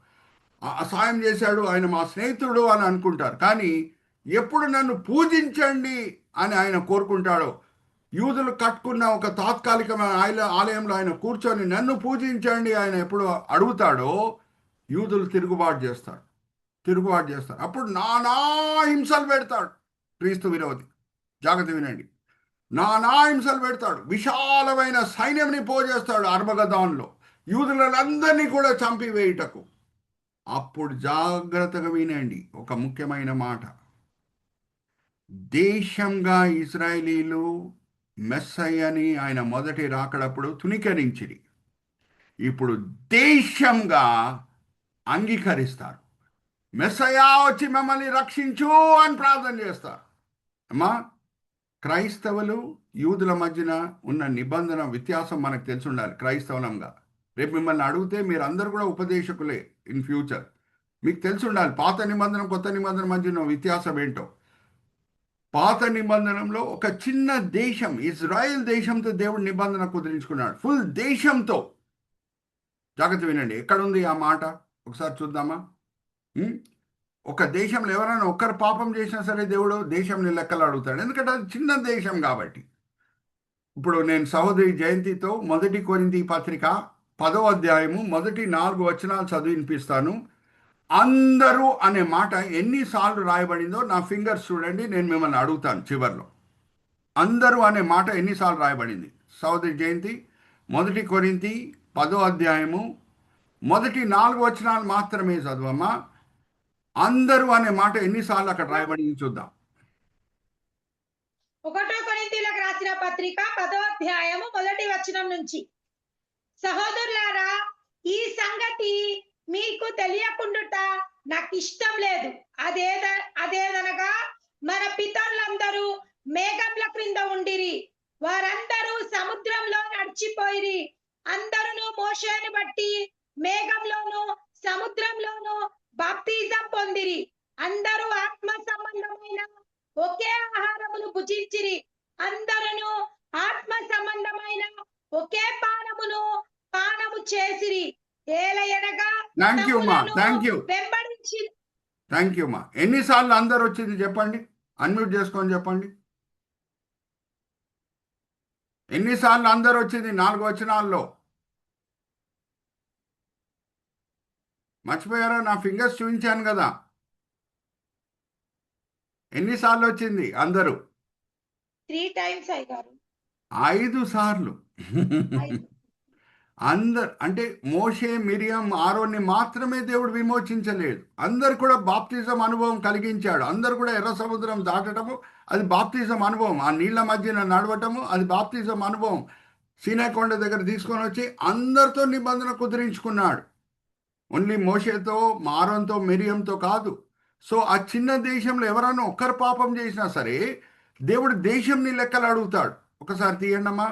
ఆ సాయం చేశాడు, ఆయన మా స్నేహితుడు అని అనుకుంటారు. కానీ ఎప్పుడు నన్ను పూజించండి అని ఆయన కోరుకుంటాడో, యూదులు కట్టుకున్న ఒక తాత్కాలికమైన ఆలయంలో ఆయన కూర్చొని నన్ను పూజించండి ఆయన ఎప్పుడు అడుగుతాడో, యూదులు తిరుగుబాటు చేస్తారు. అప్పుడు నానా హింసలు పెడతాడు క్రీస్తు విరోధి. జాగ్రత్త వినండి. నానా హింసలు పెడతాడు. విశాలమైన సైన్యంని పోజేస్తాడు అర్మగదాన్లో, యూదులందరినీ కూడా చంపివేయుటకు. అప్పుడు జాగ్రత్తగా వినండి ఒక ముఖ్యమైన మాట. దేశంగా ఇజ్రాయేలీలు మెస్సయ్యని ఆయన మొదటి రాకడప్పుడు తుణీకరించిరి. ఇప్పుడు దేశంగా అంగీకరిస్తారు. మెస్సయ్యా వచ్చి మమ్మల్ని రక్షించు అని ప్రార్థన చేస్తారు. అమ్మా, క్రైస్తవులు యూదుల మధ్యన ఉన్న నిబంధన వ్యత్యాసం మనకు తెలిసి ఉండాలి. క్రైస్తవులంగా రేపు మిమ్మల్ని అడిగితే మీరు అందరు కూడా ఉపదేశకులే ఇన్ ఫ్యూచర్. మీకు తెలిసి ఉండాలి పాత నిబంధన కొత్త నిబంధన మధ్యన వ్యత్యాసం ఏంటో. పాత నిబంధనలో ఒక చిన్న దేశం, ఇజ్రాయెల్ దేశంతో దేవుడు నిబంధన కుదిరించుకున్నాడు. ఫుల్ దేశంతో. జాగ్రత్త వినండి, ఎక్కడుంది ఆ మాట ఒకసారి చూద్దామా. ఒక దేశంలో ఎవరైనా ఒక్కరు పాపం చేసినా సరే దేవుడు దేశంని లెక్కలు అడుగుతాడు, ఎందుకంటే అది చిన్న దేశం కాబట్టి. ఇప్పుడు నేను సహోదరి జయంతితో 1 కొరింథీ పత్రిక 10వ అధ్యాయము మొదటి 4 వచనాలు చదివి వినిపిస్తాను. అందరూ అనే మాట ఎన్నిసార్లు రాయబడిందో నా ఫింగర్స్ చూడండి, నేను మిమ్మల్ని అడుగుతాను చివరిలో. అందరూ అనే మాట ఎన్నిసార్లు రాయబడింది? సహోదరి జయంతి 1 కొరింథీ 10వ అధ్యాయము మొదటి 4 వచనాలు మాత్రమే చదువమ్మా. అందరూ అనే మాట ఎన్నిసార్లు అక్కడ రాయబడింది చూద్దాం. 1 కొరింథీయులకు రాసిన పత్రిక 10వ అధ్యాయము 1వ వచనం నుంచి, సహోదరులారా, ఈ సంగతి మీకు తెలియకుండుట నాకు ఇష్టం లేదు. అదేదనగా మన పితరులందరూ మేఘముల క్రింద ఉండిరి, వారందరూ సముద్రంలో నడిచిపోయిరి. అందరూ మోషేను బట్టి మేఘంలోను సముద్రంలోను బాప్తిజం పొందిరి. అందరూ ఆత్మ సంబంధమైన ఒకే ఆహారమును భుజించిరి. అందరూ ఆత్మ సంబంధమైన ఒకే పానము చేసిరి. ఏలయనగా వెంబడించి. థ్యాంక్ యూ మా. ఎన్నిసార్లు అందరు వచ్చింది చెప్పండి, అన్మ్యూట్ చేసుకొని చెప్పండి. ఎన్నిసార్లు అందరు వచ్చింది 4 వచనాల్లో? మర్చిపోయారా? నా ఫింగర్స్ చూపించాను కదా. ఎన్నిసార్లు వచ్చింది అందరూ? 3 టైమ్స్ అయ్యారు. 5 సార్లు. అందరు అంటే మోషే, మిరియం, ఆరోన్ని మాత్రమే దేవుడు విమోచించలేదు. అందరు కూడా బాప్తిజం అనుభవం కలిగించాడు. అందరు కూడా ఎర్ర సముద్రం దాటటము అది బాప్తిజం అనుభవం. ఆ నీళ్ల మధ్యన నడవటము అది బాప్తిజం అనుభవం. సీనాయి కొండ దగ్గర తీసుకొని వచ్చి అందరితో నిబంధన కుదిరించుకున్నాడు. ఓన్లీ మోషేతో, ఆరోన్తో, మిరియంతో కాదు. సో ఆ చిన్న దేశంలో ఎవరైనా ఒక్కరు పాపం చేసినా సరే దేవుడు దేశంని లెక్కలు అడుగుతాడు. ఒకసారి తీయండమ్మా.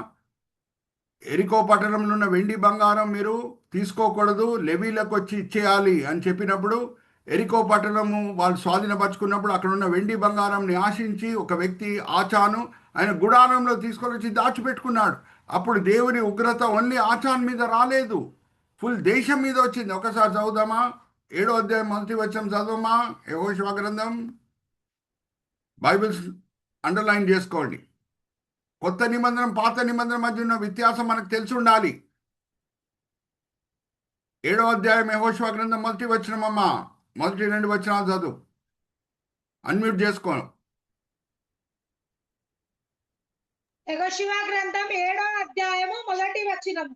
ఎరికో పట్టణంలో ఉన్న వెండి బంగారం మీరు తీసుకోకూడదు, లెవీలకు వచ్చి ఇచ్చేయాలి అని చెప్పినప్పుడు ఎరికో పట్టణము వాళ్ళు స్వాధీనపరుచుకున్నప్పుడు అక్కడ ఉన్న వెండి బంగారంని ఆశించి ఒక వ్యక్తి ఆచాను ఆయన గుడారంలో తీసుకొని వచ్చి దాచిపెట్టుకున్నాడు. అప్పుడు దేవుని ఉగ్రత ఓన్లీ ఆచాన్ మీద రాలేదు, ఫుల్ దేశం మీద వచ్చింది. ఒకసారి చదువుదామా. 7వ అధ్యాయం 1వ వచనం చదవమా. యెహోషువ గ్రంథం. బైబిల్స్ అండర్లైన్ చేసుకోండి. కొత్త నిబంధన పాత నిబంధన మధ్య ఉన్న వ్యత్యాసం మనకు తెలిసి ఉండాలి. 7వ అధ్యాయం యెహోషువ గ్రంథం 1వ వచనం అమ్మా. మొదటి 2 వచనాలు చదువు, అన్మ్యూట్ చేసుకో. యెహోషువ గ్రంథం 7వ అధ్యాయము 1వ వచనం.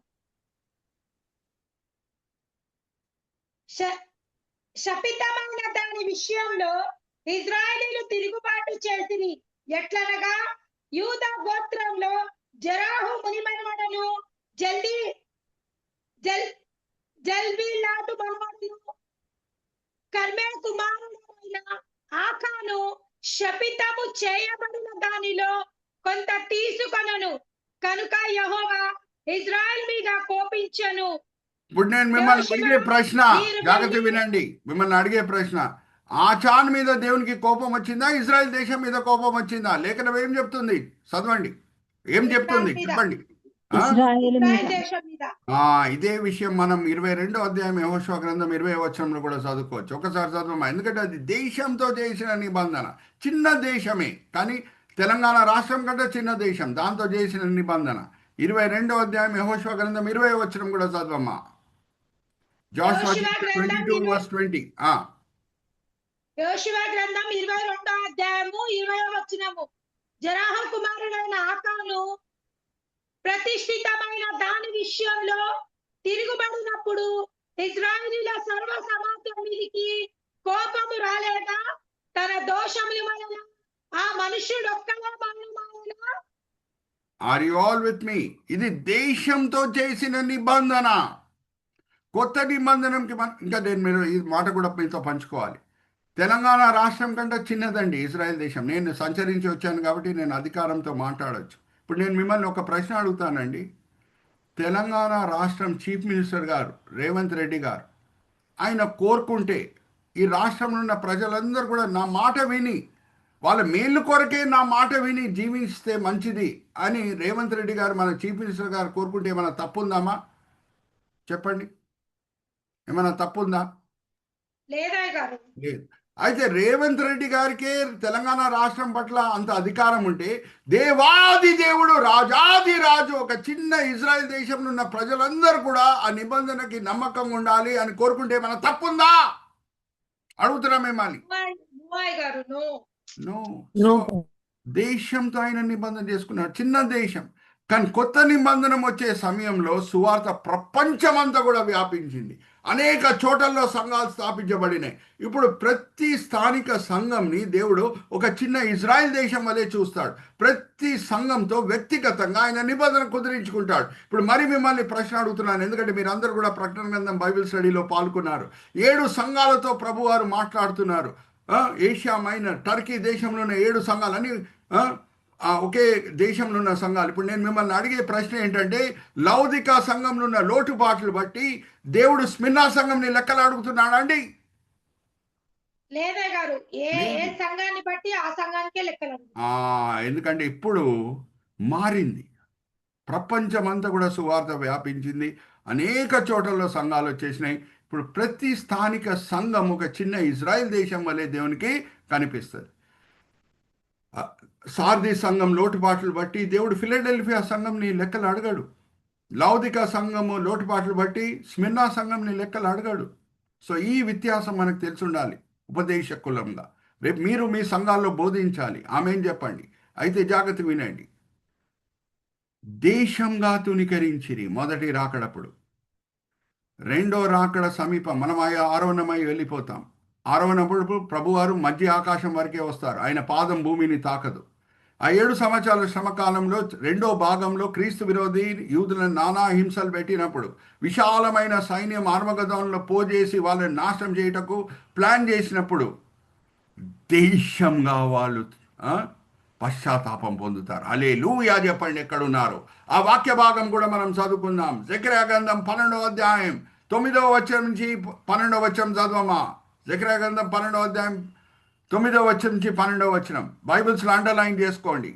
శపితమైన దాని విషయంలో ఇజ్రాయేలీలు తిరుగుబాటు చేసిరి. ఎట్లనగా యూదా గోత్రంలో జరాహు మునిమనుమడను జల్బీలాటు మనవడు కర్మే కుమారుడైన ఆకాను శపితము చేయబడిన దానిలో కొంత తీసుకొనను, కనుక యెహోవా ఇజ్రాయెల్ మీద కోపించెను. ఇప్పుడు నేను మిమ్మల్ని అడిగే ప్రశ్న, జాగ్రత్త వినండి, మిమ్మల్ని అడిగే ప్రశ్న, ఆచాన్ మీద దేవునికి కోపం వచ్చిందా, ఇజ్రాయెల్ దేశం మీద కోపం వచ్చిందా? లేఖనం ఏం చెప్తుంది? చదవండి, ఏం చెప్తుంది చెప్పండి. ఇశ్రాయేలు మీద. ఇశ్రాయేల్ దేశం మీద. ఇదే విషయం మనం 22వ అధ్యాయం యెహోషువ గ్రంథం 20వ వచనంలో కూడా చదువుకోవచ్చు. ఒకసారి చదవమా, ఎందుకంటే అది దేశంతో చేసిన నిబంధన. చిన్న దేశమే కానీ తెలంగాణ రాష్ట్రం కంటే చిన్న దేశం, దాంతో చేసిన నిబంధన. 22వ అధ్యాయం యెహోషువ గ్రంథం 20వ వచనం కూడా చదవమ్మా. జాషువా 22:20. యోషువ గ్రంథం 22వ అధ్యాయము 20వ వచనము. జరాహ కుమారుడైన ఆకాను ప్రతిష్ఠితమైన దాని విషయంలో తిరుగుబడినప్పుడు ఇజ్రాయేలీల సర్వ సమాజం మీదికి కోపము రాలేదా? తన దోషముల వలన ఆ మనుష్యుడు ఒక్కడే మరణమాయనా? ఆర్ యు ఆల్ విత్ మీ? ఇది దేశంతో చేసిన నిబంధన. కొత్త నిబంధనకి ఇంకా నేను ఈ మాట కూడా మీతో పంచుకోవాలి. తెలంగాణ రాష్ట్రం కంటే చిన్నదండి ఇజ్రాయెల్ దేశం. నేను సంచరించి వచ్చాను కాబట్టి నేను అధికారంతో మాట్లాడవచ్చు. ఇప్పుడు నేను మిమ్మల్ని ఒక ప్రశ్న అడుగుతానండి. తెలంగాణ రాష్ట్రం చీఫ్ మినిస్టర్ గారు రేవంత్ రెడ్డి గారు, ఆయన కోరుకుంటే ఈ రాష్ట్రంలో ఉన్న ప్రజలందరూ కూడా నా మాట విని, వాళ్ళ మేలు కొరకే నా మాట విని జీవిస్తే మంచిది అని రేవంత్ రెడ్డి గారు, మన చీఫ్ మినిస్టర్ గారు కోరుకుంటే ఏమైనా తప్పుందామా? చెప్పండి, ఏమైనా తప్పుందా? లేదా గారు? లేదు. అయితే రేవంత్ రెడ్డి గారికే తెలంగాణ రాష్ట్రం పట్ల అంత అధికారం ఉంటే, దేవాది దేవుడు రాజాది రాజు ఒక చిన్న ఇజ్రాయెల్ దేశంలో ఉన్న ప్రజలందరూ కూడా ఆ నిబంధనకి నమ్మకంగా ఉండాలి అని కోరుకుంటే ఏమైనా తప్పుందా? అడుగుతున్నా మిమ్మల్ని. నో. దేశంతో ఆయన నిబంధన చేసుకున్నాడు, చిన్న దేశం. కానీ కొత్త నిబంధన వచ్చే సమయంలో సువార్త ప్రపంచమంతా కూడా వ్యాపించింది. అనేక చోట్లలో సంఘాలు స్థాపించబడినాయి. ఇప్పుడు ప్రతి స్థానిక సంఘంని దేవుడు ఒక చిన్న ఇజ్రాయెల్ దేశం వలె చూస్తాడు. ప్రతి సంఘంతో వ్యక్తిగతంగా ఆయన నిబంధన కుదిరించుకుంటాడు. ఇప్పుడు మరి మిమ్మల్ని ప్రశ్న అడుగుతున్నాను, ఎందుకంటే మీరు అందరూ కూడా ప్రకటన గ్రంథం బైబిల్ స్టడీలో పాల్గొన్నారు. 7 సంఘాలతో ప్రభువారు మాట్లాడుతున్నారు. ఏషియా మైనర్, టర్కీ దేశంలోనే 7 సంఘాలని, ఒకే దేశంలో ఉన్న సంఘాలు. ఇప్పుడు నేను మిమ్మల్ని అడిగే ప్రశ్న ఏంటంటే, లౌదికా సంఘంలో ఉన్న లోటుపాట్లు బట్టి దేవుడు స్మిర్నా సంఘంని లెక్కలు అడుగుతున్నాడా అండి? లేదా గారు, ఏ సంఘాన్ని బట్టి ఆ సంఘానికే లెక్కలు. ఎందుకంటే ఇప్పుడు మారింది, ప్రపంచమంతా కూడా సువార్త వ్యాపించింది, అనేక చోట్లలో సంఘాలు వచ్చేసినాయి. ఇప్పుడు ప్రతి స్థానిక సంఘం ఒక చిన్న ఇజ్రాయెల్ దేశం వలె దేవునికి కనిపిస్తుంది. సార్దీ సంఘం లోటుపాట్లు బట్టి దేవుడు ఫిలడెల్ఫియా సంఘంని లెక్కలు అడగడు. లౌదికా సంఘము లోటుపాట్లు బట్టి స్మిర్నా సంఘంని లెక్కలు అడగడు. సో ఈ వ్యత్యాసం మనకు తెలిసి ఉండాలి ఉపదేశకులంగా. రేపు మీరు మీ సంఘాల్లో బోధించాలి. ఆమెన్ చెప్పండి. అయితే జాగ్రత్త వినండి. దేశంగా తునికరించిరి మొదటి రాకడప్పుడు, రెండో రాకడ సమీపం. మనం 6వనమై వెళ్ళిపోతాం. 6వనప్పుడు ప్రభువారు మధ్య ఆకాశం వరకే వస్తారు, ఆయన పాదం భూమిని తాకదు. ఆ 7 సంవత్సరాల శ్రమకాలంలో రెండో భాగంలో క్రీస్తు విరోధి యూదులను నానా హింసలు పెట్టినప్పుడు విశాలమైన సైన్యం ఆర్మగదోన్లో పోజేసి వాళ్ళని నాశనం చేయటకు ప్లాన్ చేసినప్పుడు దేశంగా వాళ్ళు పశ్చాత్తాపం పొందుతారు. హల్లెలూయా చెప్పండి ఎక్కడున్నారు. ఆ వాక్య భాగం కూడా మనం చదువుకుందాం. జకర్యా గ్రంథం 12వ అధ్యాయం 9వ వచనం నుంచి 12వ వచనం చదవమా. జకర్యా గ్రంథం 12వ అధ్యాయం 9వ వచనం నుంచి 12వ వచనం. బైబిల్స్లో అండర్లైన్ చేసుకోండి.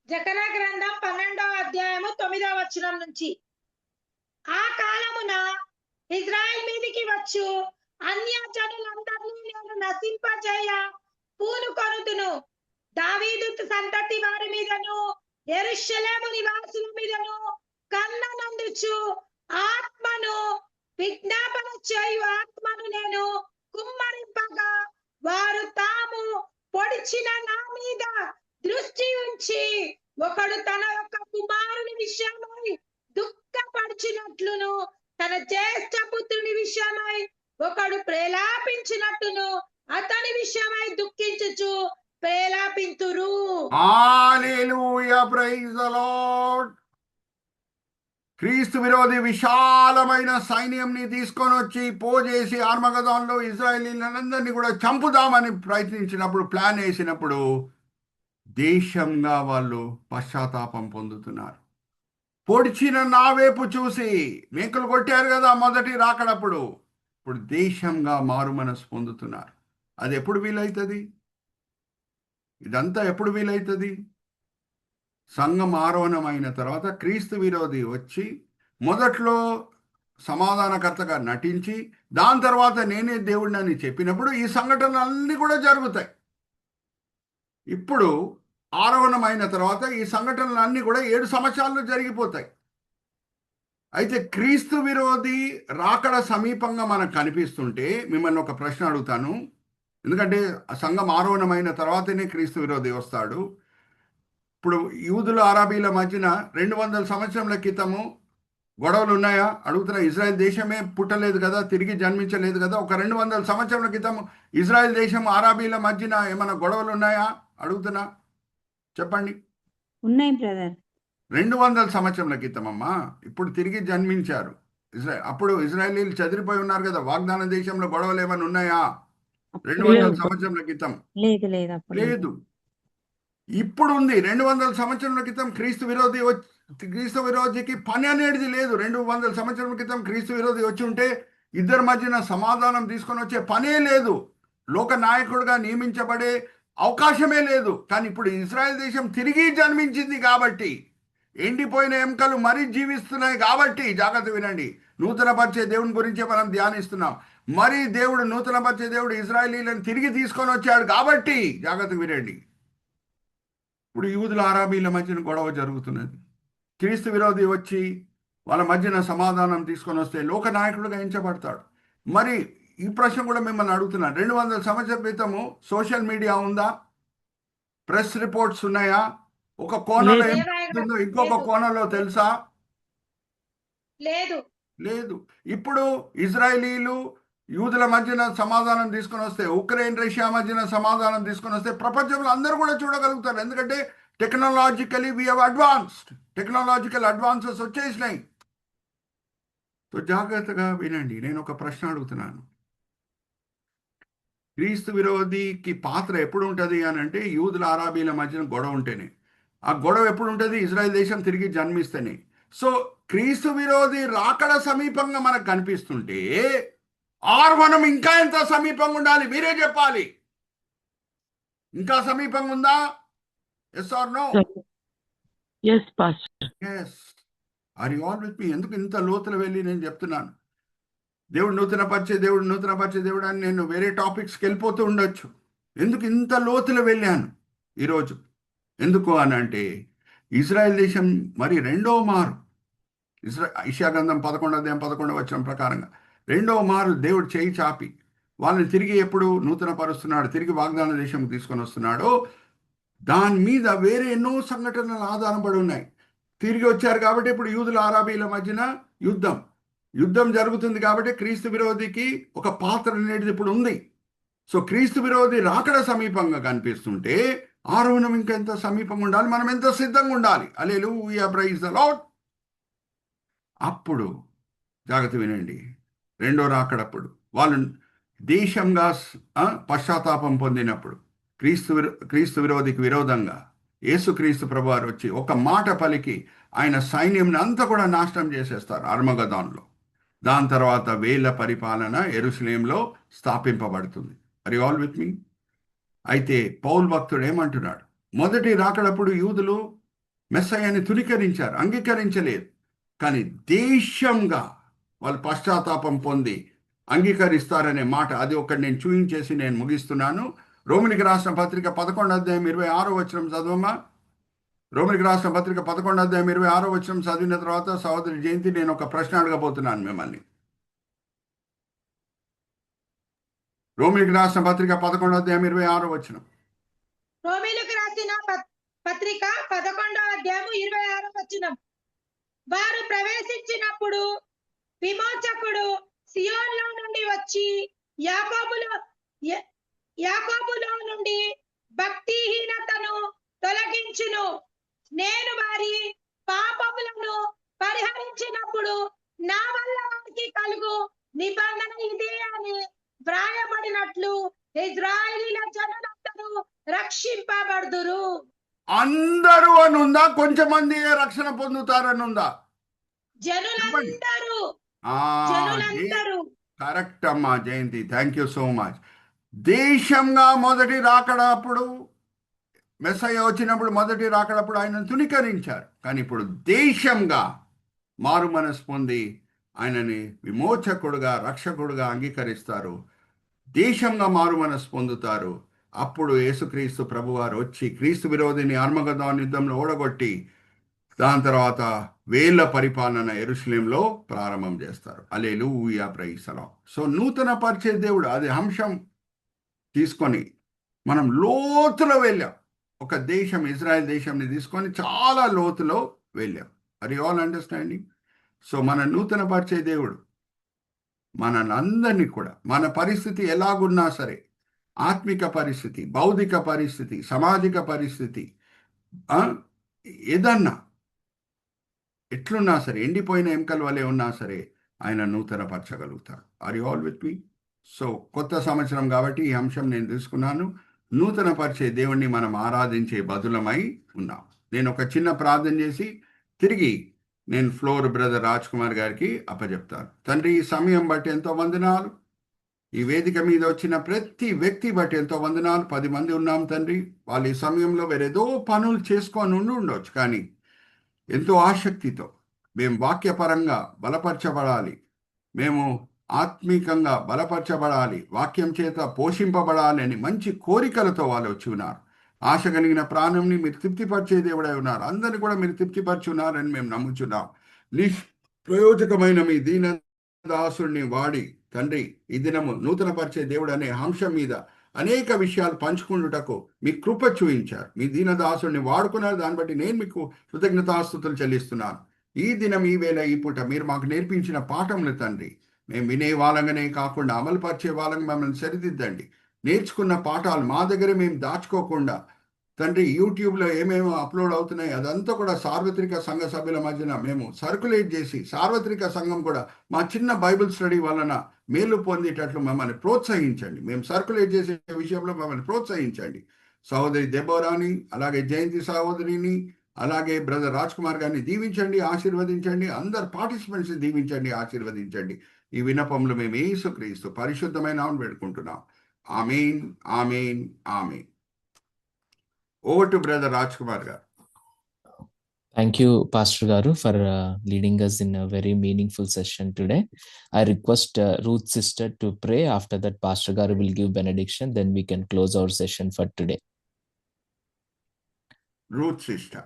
జకర్యా గ్రంథం 12వ అధ్యాయము 9వ వచనం నుంచి. ఆ కాలమున ఇజ్రాయెల్ మీదికి వచ్చు అన్యజనులందరినీ నేను నశింపజేయ పూనుకొనుదును. దావీదు సంతతి వారి మీదను యెరూషలేము నివాసుల మీదను కన్ననందుచు ఆత్మను విజ్ఞాపన చేయు ఆత్మను నేను కుమ్మరింపగా వారు తాము పొడిచిన నా మీద దృష్టి ఉంచి ఒకడు తన యొక్క కుమారుని విషయమై దుఃఖపడిచినట్లును తన జ్యేష్ఠ పుత్రుని విషయమై ఒకడు ప్రేలాపించినట్టును అతని విషయమై దుఃఖించుచు ప్రేలాపింతురు. హల్లెలూయా, ప్రైజ్ ది లార్డ్. క్రీస్తు విరోధి విశాలమైన సైన్యంని తీసుకొని వచ్చి పోజేసి ఆర్మగదాన్లో ఇజ్రాయేలీలందరినీ కూడా చంపుదామని ప్రయత్నించినప్పుడు, ప్లాన్ వేసినప్పుడు దేశంగా వాళ్ళు పశ్చాత్తాపం పొందుతున్నారు. పొడిచిన నా వైపు చూసి మేకులు కొట్టారు కదా మొదటి రాకడప్పుడు, ఇప్పుడు దేశంగా మారు మనసు పొందుతున్నారు. అది ఎప్పుడు వీలవుతుంది? ఇదంతా ఎప్పుడు వీలవుతుంది? సంఘం ఆరోహణమైన తర్వాత క్రీస్తు విరోధి వచ్చి మొదట్లో సమాధానకర్తగా నటించి దాని తర్వాత నేనే దేవుడిని అని చెప్పినప్పుడు ఈ సంఘటనలన్నీ కూడా జరుగుతాయి. ఇప్పుడు ఆరోహణమైన తర్వాత ఈ సంఘటనలన్నీ కూడా 7 సంవత్సరాలు జరిగిపోతాయి. అయితే క్రీస్తు విరోధి రాకడ సమీపంగా మనకు కనిపిస్తుంటే మిమ్మల్ని ఒక ప్రశ్న అడుగుతాను. ఎందుకంటే సంఘం ఆరోహణమైన తర్వాతనే క్రీస్తు విరోధి వస్తాడు. ఇప్పుడు యూదుల అరబీల మధ్యన 200 సంవత్సరాల క్రితము గొడవలు ఉన్నాయా అడుగుతున్నా. ఇజ్రాయెల్ దేశమే పుట్టలేదు కదా, తిరిగి జన్మించలేదు కదా. ఒక 200 సంవత్సరాల క్రితం ఇజ్రాయెల్ దేశం అరబీల మధ్యన ఏమైనా గొడవలు ఉన్నాయా అడుగుతున్నా, చెప్పండి. ఉన్నాయి బ్రదర్. 200 సంవత్సరాల క్రితం అమ్మా. ఇప్పుడు తిరిగి జన్మించారు అప్పుడు ఇజ్రాయేలీలు చెదిరిపోయి ఉన్నారు కదా. వాగ్దాన దేశంలో గొడవలు ఏమైనా ఉన్నాయా 200 సంవత్సరాల క్రితం? లేదు లేదు, అప్పుడు లేదు. ఇప్పుడు ఉంది. 200 సంవత్సరాల క్రితం క్రీస్తు విరోధికి పని అనేది లేదు. 200 సంవత్సరాల క్రితం క్రీస్తు విరోధి వచ్చి ఉంటే ఇద్దరి మధ్యన సమాధానం తీసుకొని వచ్చే పనే లేదు. లోక నాయకుడిగా నియమించబడే అవకాశమే లేదు. కానీ ఇప్పుడు ఇజ్రాయెల్ దేశం తిరిగి జన్మించింది కాబట్టి, ఎండిపోయిన ఎముకలు మరీ జీవిస్తున్నాయి కాబట్టి, జాగ్రత్త వినండి, నూతన పరిచే దేవుని గురించే మనం ధ్యానిస్తున్నాం. మరి దేవుడు నూతన పరిచే దేవుడు ఇజ్రాయేలీలను తిరిగి తీసుకొని వచ్చాడు కాబట్టి జాగ్రత్త వినండి. ఇప్పుడు యూదుల అరబీల మధ్యన గొడవ జరుగుతున్నది. క్రీస్తు విరోధి వచ్చి వాళ్ళ మధ్యన సమాధానం తీసుకొని వస్తే లోక నాయకుడుగా ఎంచబడతాడు. మరి ఈ ప్రశ్న కూడా మిమ్మల్ని అడుగుతున్నాను. 200 సంవత్సరాల క్రితము సోషల్ మీడియా ఉందా? ప్రెస్ రిపోర్ట్స్ ఉన్నాయా? ఒక కోణంలో ఏమవుతుందో ఇంకొక కోణంలో తెలుసా? లేదు. ఇప్పుడు ఇజ్రాయేలీలు యూదుల మధ్యన సమాధానం తీసుకొని వస్తే, ఉక్రెయిన్ రష్యా మధ్యన సమాధానం తీసుకొని వస్తే ప్రపంచంలో అందరూ కూడా చూడగలుగుతారు. ఎందుకంటే technologically we have advanced. Technological advances వచ్చేసినాయి. సో జాగ్రత్తగా వినండి, నేను ఒక ప్రశ్న అడుగుతున్నాను. క్రీస్తు విరోధికి పాత్ర ఎప్పుడు ఉంటుంది అని అంటే యూదుల అరబీల మధ్యన గొడవ ఉంటేనే. ఆ గొడవ ఎప్పుడు ఉంటుంది? ఇజ్రాయెల్ దేశం తిరిగి జన్మిస్తేనే. సో క్రీస్తు విరోధి రాకడ సమీపంగా మనకు కనిపిస్తుంటే ఆర్వనం ఇంకా ఎంత సమీపంగా ఉండాలి? మీరే చెప్పాలి. ఇంకా సమీపంగా ఉందా? Yes or no? Yes pastor. Yes. Are you all with me? ఎందుకు ఇంత లోతులు వెళ్ళి నేను చెప్తున్నాను? దేవుడు నూతన పరిచే దేవుడు అని నేను వేరే టాపిక్స్కి వెళ్ళిపోతూ ఉండొచ్చు. ఎందుకు ఇంత లోతులు వెళ్ళాను ఈరోజు? ఎందుకు అని అంటే ఇజ్రాయెల్ దేశం మరి రెండో మారు యెషయా గ్రంథం 11:11 ప్రకారంగా రెండవ మారు దేవుడు చేయి చాపి వాళ్ళని తిరిగి ఎప్పుడు నూతన పరుస్తున్నాడు, తిరిగి వాగ్దాన దేశం తీసుకొని వస్తున్నాడో దాని మీద వేరే ఎన్నో సంఘటనలు ఆధారపడి ఉన్నాయి. తిరిగి వచ్చారు కాబట్టి ఇప్పుడు యూదుల అరబీల మధ్యన యుద్ధం జరుగుతుంది కాబట్టి క్రీస్తు విరోధికి ఒక పాత్ర అనేది ఇప్పుడు ఉంది. సో క్రీస్తు విరోధి రాకడ సమీపంగా కనిపిస్తుంటే ఆరోహణం ఇంకెంత సమీపంగా ఉండాలి, మనం ఎంత సిద్ధంగా ఉండాలి. హల్లెలూయా, ప్రైజ్ ద లార్డ్. అప్పుడు జాగ్రత్త వినండి, రెండో రాకడప్పుడు వాళ్ళు దేశంగా పశ్చాత్తాపం పొందినప్పుడు క్రీస్తు విరోధికి విరోధంగా యేసుక్రీస్తు ప్రభువారు వచ్చి ఒక మాట పలికి ఆయన సైన్యంని అంతా కూడా నాశనం చేసేస్తారు అర్మగదాన్లో. దాని తర్వాత 1000 పరిపాలన యెరూషలేంలో స్థాపింపబడుతుంది. ఆర్ యు ఆల్ విత్ మీ? అయితే పౌలు భక్తుడు ఏమంటున్నాడు? మొదటి రాకడప్పుడు యూదులు మెస్సయ్యని తునీకరించారు, అంగీకరించలేదు. కానీ దేశంగా వాళ్ళు పశ్చాత్తాపం పొంది అంగీకరిస్తారనే మాట, అది ఒకటి నేను చూపించేసి నేను ముగిస్తున్నాను. రోమిలికి రాసిన పత్రిక 11:26 చదవమ్మా. రోమిలికి రాసిన పత్రిక 11:26 చదివిన తర్వాత సహోదరి జయంతి, నేను ఒక ప్రశ్న అడగబోతున్నాను మిమ్మల్ని. రోమిలికి రాసిన పత్రిక 11:26. రోమిలికి రాసిన పత్రిక 11:26. వారు ప్రవేశించినప్పుడు విమోచకుడు సియోన్లో నుండి వచ్చి యాకోబులో నుండి భక్తిహీనతను తొలగించును. నేను వారి పాపములను పరిహరించినప్పుడు నా వల్ల వారికి కలుగు నిబంధన ఇదే అని వ్రాయబడినట్లు ఇజ్రాయేలీల జనులందరూ రక్షింపబడుదురు. అందరూ అని ఉందా, కొంచెమంది రక్షణ పొందుతారని ఉందా? జనులందరూ ఆ, జనులందరూ కరెక్ట్ అమ్మా జయంతి, థ్యాంక్ యూ సో మచ్. దేశంగా మొదటి రాకడప్పుడు మెస్సయ్య వచ్చినప్పుడు మొదటి రాకడప్పుడు ఆయనను తునీకరించారు. కానీ ఇప్పుడు దేశంగా మారు మనసు పొంది ఆయనని విమోచకుడుగా రక్షకుడుగా అంగీకరిస్తారు. దేశంగా మారు మనసు పొందుతారు. అప్పుడు యేసుక్రీస్తు ప్రభువారు వచ్చి క్రీస్తు విరోధిని ఆర్మగదాన్ యుద్ధంలో ఓడగొట్టి దాని తర్వాత వేళ్ల పరిపాలన యెరూషలేంలో ప్రారంభం చేస్తారు. హల్లెలూయా, ప్రైజ్ ది లార్డ్. సో నూతన పరిచయ దేవుడు అది అంశం తీసుకొని మనం లోతులో వెళ్ళాం. ఒక దేశం ఇజ్రాయెల్ దేశంని తీసుకొని చాలా లోతులో వెళ్ళాం. Are you all understanding? So మన నూతన పరిచయ దేవుడు మనందరినీ కూడా మన పరిస్థితి ఎలాగున్నా సరే, ఆత్మిక పరిస్థితి, భౌతిక పరిస్థితి, సామాజిక పరిస్థితి, ఏదన్నా ఎట్లున్నా సరే, ఎండిపోయిన ఎముకల వలె ఉన్నా సరే ఆయన నూతన పరచగలుగుతారు. Are you all with me? So కొత్త సంవత్సరం కాబట్టి ఈ అంశం నేను తీసుకున్నాను. నూతన పరిచయ దేవుణ్ణి మనం ఆరాధించే బదులమై ఉన్నాం. నేను ఒక చిన్న ప్రార్థన చేసి తిరిగి నేను ఫ్లోర్ బ్రదర్ రాజ్ కుమార్ గారికి అప్పచెప్తాను. తండ్రి, ఈ సమయం బట్టి ఎంతో వందనాలు. ఈ వేదిక మీద వచ్చిన ప్రతి వ్యక్తి బట్టి ఎంతో వందనాలు. 10 మంది ఉన్నాం తండ్రి. వాళ్ళు ఈ సమయంలో వేరేదో పనులు చేసుకొని ఉండొచ్చు, కానీ ఎంతో ఆసక్తితో మేము వాక్యపరంగా బలపరచబడాలి, మేము ఆత్మీకంగా బలపరచబడాలి, వాక్యం చేత పోషింపబడాలి అని మంచి కోరికలతో వాళ్ళు వచ్చి ఉన్నారు. ఆశ కలిగిన ప్రాణంని మీరు తృప్తిపరిచే దేవుడై ఉన్నారు. అందరినీ కూడా మీరు తృప్తిపరచున్నారని మేము నమ్ముచున్నాం. నిష్ప్రయోజకమైన మీ దీన దాసుడిని వాడి తండ్రి ఈ దినము నూతన పరిచే దేవుడు అనే అంశం మీద అనేక విషయాలు పంచుకుంటుటకు మీ కృప చూయించారు. మీ దీనదాసుడిని వాడుకున్నారు. దాన్ని బట్టి నేను మీకు కృతజ్ఞతాస్తుతులు చెల్లిస్తున్నాను. ఈ దినం, ఈ వేళ, ఈ పూట మీరు మాకు నేర్పించిన పాఠములు తండ్రి మేము వినే వాళ్ళంగానే కాకుండా అమలుపరిచే వాళ్ళని మమ్మల్ని సరిదిద్దండి. నేర్చుకున్న పాఠాలు మా దగ్గర మేము దాచుకోకుండా తండ్రి యూట్యూబ్లో ఏమేమో అప్లోడ్ అవుతున్నాయి అదంతా కూడా సార్వత్రిక సంఘ సభ్యుల మధ్యన మేము సర్క్యులేట్ చేసి సార్వత్రిక సంఘం కూడా మా చిన్న బైబిల్ స్టడీ వలన మేలు పొందేటట్లు మమ్మల్ని ప్రోత్సహించండి. మేము సర్క్యులేట్ చేసే విషయంలో మమ్మల్ని ప్రోత్సహించండి. సహోదరి దెబోరాని, అలాగే జయంతి సహోదరిని, అలాగే బ్రదర్ రాజ్ కుమార్ గారిని దీవించండి, ఆశీర్వదించండి. అందరు పార్టిసిపెంట్స్ దీవించండి, ఆశీర్వదించండి. ఈ విన్నపంలో మేము యేసుక్రీస్తు పరిశుద్ధమైన నామమున వేడుకుంటున్నాం. ఆమేన్, ఆమేన్, ఆమేన్. Over to Brother Rajkumar garu. Thank you, Pastor Garu, for leading us in a very meaningful session today. I request Ruth sister to pray. After that, Pastor Garu will give benediction. Then we can close our session for today. Ruth sister.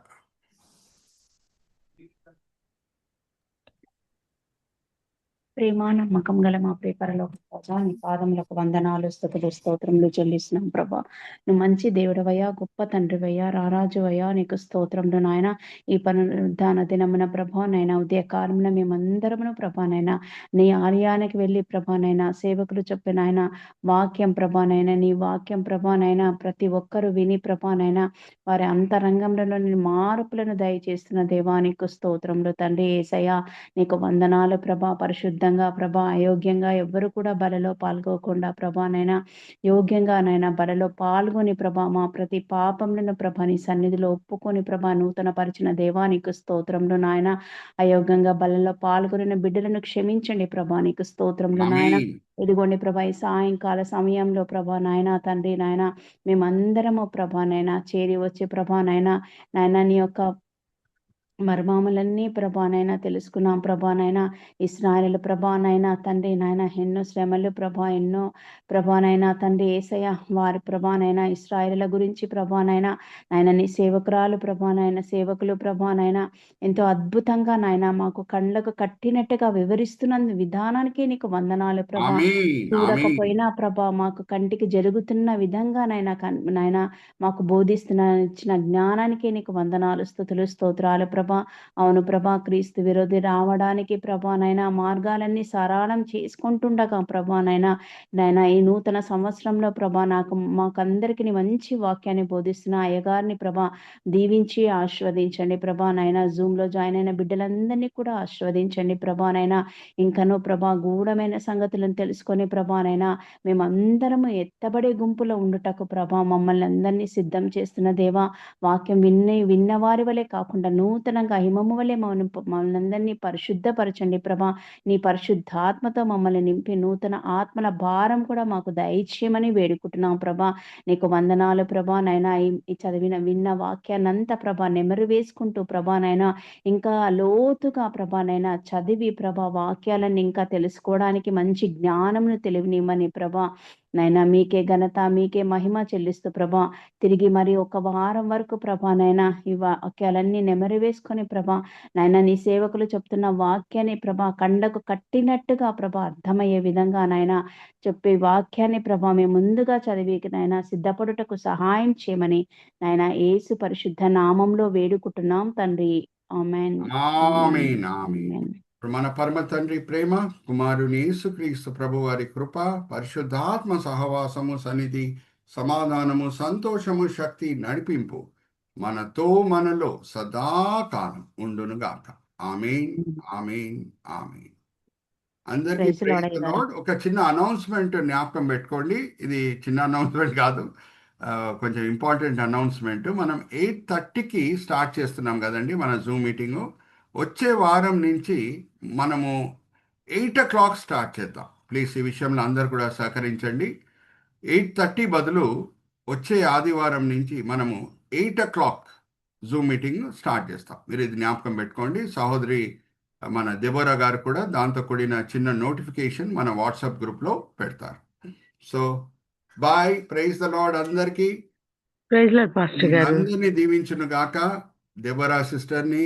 ప్రేమ నమ్మకం గల మా ప్రియ పరలోక రాజా, నీ పాదములకు వందనాలు, స్తుతులు, స్తోత్రములు చెల్లిస్తున్నాం ప్రభా. నువ్వు మంచి దేవుడవయ్యా, గొప్ప తండ్రివయ్యా, రారాజువయ్యా, నీకు స్తోత్రములు నాయన. ఈ పునరుద్ధాన దినమున ప్రభా నైనా ఉదయకాలమున మేమందరమును ప్రభా నైనా నీ ఆలయానికి వెళ్ళి ప్రభా నైనా సేవకులు చెప్పిన ఆయన వాక్యం ప్రభా నైనా నీ వాక్యం ప్రభా నైనా ప్రతి ఒక్కరూ విని ప్రభా నైనా వారి అంతరంగంలో మార్పులను దయచేస్తున్న దేవానికి స్తోత్రములు తండ్రి. యేసయ్యా నీకు వందనాలు ప్రభా. పరిశుద్ధంగా ప్రభా అయోగ్యంగా ఎవ్వరు కూడా బలలో పాల్గొకుండా ప్రభా నైనా యోగ్యంగా నైనా బలలో పాల్గొని ప్రభా మా ప్రతి పాపములను ప్రభా నీ సన్నిధిలో ఒప్పుకొని ప్రభా నూతన పరిచిన దేవానికి స్తోత్రములు నాయన. అయోగ్యంగా బలలో పాల్గొనిన బిడ్డలను క్షమించండి ప్రభా, నీకు స్తోత్రములు నాయన. ఇదిగోండి ప్రభా ఈ సాయంకాల సమయంలో ప్రభా నాయన తండ్రి నాయన మేమందరము ప్రభా నైనా చేరి వచ్చి ప్రభా నైనా నాయన నీ యొక్క మర్మాములన్నీ ప్రభానైనా తెలుసుకున్నాం ప్రభానైనా. ఇశ్రాయేలు ప్రభానైనా తండ్రి నాయన ఎన్నో శ్రమలు ప్రభా, ఎన్నో ప్రభానైనా తండ్రి యేసయ్య వారి ప్రభానైనా ఇశ్రాయేలుల గురించి ప్రభానైనా నాయన నీ సేవకురాలు ప్రభానైనా సేవకులు ప్రభానైనా ఎంతో అద్భుతంగా నాయన మాకు కళ్ళకు కట్టినట్టుగా వివరిస్తున్న విధానానికి నీకు వందనాలు ప్రభా. చూడకపోయినా ప్రభా మాకు కంటికి జరుగుతున్న విధంగా నాయన మాకు బోధిస్తున్న ఇచ్చిన జ్ఞానానికి నీకు వందనాలు, స్తుతులు, స్తోత్రాలు ప్రభా. ప్రభా. అవును ప్రభా, క్రీస్తు విరోధి రావడానికి ప్రభా నైనా మార్గాలన్నీ సరళం చేసుకుంటుండగా ప్రభా నైనా ఈ నూతన సంవత్సరంలో ప్రభా మాకందరికి మంచి వాక్యాన్ని బోధిస్తున్న అయ్యగారిని ప్రభా దీవించి ఆశీర్వదించండి ప్రభా నైనా. జూమ్లో జాయిన్ అయిన బిడ్డలందరినీ కూడా ఆశీర్వదించండి ప్రభా నైనా. ఇంకనూ ప్రభా గూఢమైన సంగతులను తెలుసుకొని ప్రభా నైనా మేమందరము ఎత్తబడే గుంపులో ఉండుటకు ప్రభా మమ్మల్ని అందరినీ సిద్ధం చేస్తున్న దేవా. వాక్యం విన్నవారి వలె కాకుండా నూతనంగా హిమము వలె మమ్మల్ని అందరినీ పరిశుద్ధపరచండి ప్రభా. నీ పరిశుద్ధాత్మతో మమ్మల్ని నింపి నూతన ఆత్మల భారం కూడా మాకు దయచేయమని వేడుకుంటున్నాం ప్రభా. నీకు వందనాలు ప్రభా నైనా. ఈ విన్న వాక్యాన్నంతా ప్రభా నెమరు వేసుకుంటూ ప్రభా నైనా ఇంకా లోతుగా ప్రభా నైనా చదివి ప్రభా వాక్యాలను ఇంకా తెలుసుకోవడానికి మంచి జ్ఞానమును తెలివినిమ్మని ప్రభా నైనా. మీకే ఘనత మీకే మహిమ చెల్లిస్తూ ప్రభా తిరిగి మరి ఒక వారం వరకు ప్రభా నైనా ఈ వాక్యాలన్నీ నెమరు వేసుకొని ప్రభా నైనా నీ సేవకులు చెప్తున్న వాక్యాన్ని ప్రభా కండకు కట్టినట్టుగా ప్రభా అర్థమయ్యే విధంగా నాయన చెప్పే వాక్యాన్ని ప్రభా మేము ముందుగా చదివి నాయన సిద్ధపడుటకు సహాయం చేయమని నాయన యేసు పరిశుద్ధ నామంలో వేడుకుంటున్నాం తండ్రి. ఆమేన్. ఆమేన్ ఆమేన్. ఇప్పుడు మన పరమ తండ్రి ప్రేమ, కుమారుని యేసుక్రీస్తు ప్రభు వారి కృప, పరిశుద్ధాత్మ సహవాసము, సన్నిధి, సమాధానము, సంతోషము, శక్తి, నడిపింపు మనలో సదాకాలం ఉండునుగాక. ఆమేన్ ఆమేన్ ఆమేన్. అందరికీ ప్రైజ్ లార్డ్ ప్రైజ్ ది అయ్యగారు. లార్డ్. ఒక చిన్న అనౌన్స్మెంట్ జ్ఞాపకం పెట్టుకోండి. ఇది చిన్న అనౌన్స్మెంట్ కాదు, కొంచెం ఇంపార్టెంట్ అనౌన్స్మెంట్. మనం 8:30కి స్టార్ట్ చేస్తున్నాం కదండి మన జూమ్ మీటింగు. వచ్చే వారం నుంచి మనము 8 o'clock స్టార్ట్ చేద్దాం. ప్లీజ్ ఈ విషయంలో అందరు కూడా సహకరించండి. 8:30 బదులు వచ్చే ఆదివారం నుంచి మనము 8 o'clock జూమ్ మీటింగ్ స్టార్ట్ చేస్తాం. మీరు ఇది జ్ఞాపకం పెట్టుకోండి. సహోదరి మన దెబోరా గారు కూడా దాంతో కూడిన చిన్న నోటిఫికేషన్ మన వాట్సాప్ గ్రూప్లో పెడతారు. So bye. Praise the lord అందరికీ. ప్రైజ్ లార్డ్ పాస్టర్ గారు. అందరినీ దీవించును గాక. దెబోరా సిస్టర్ని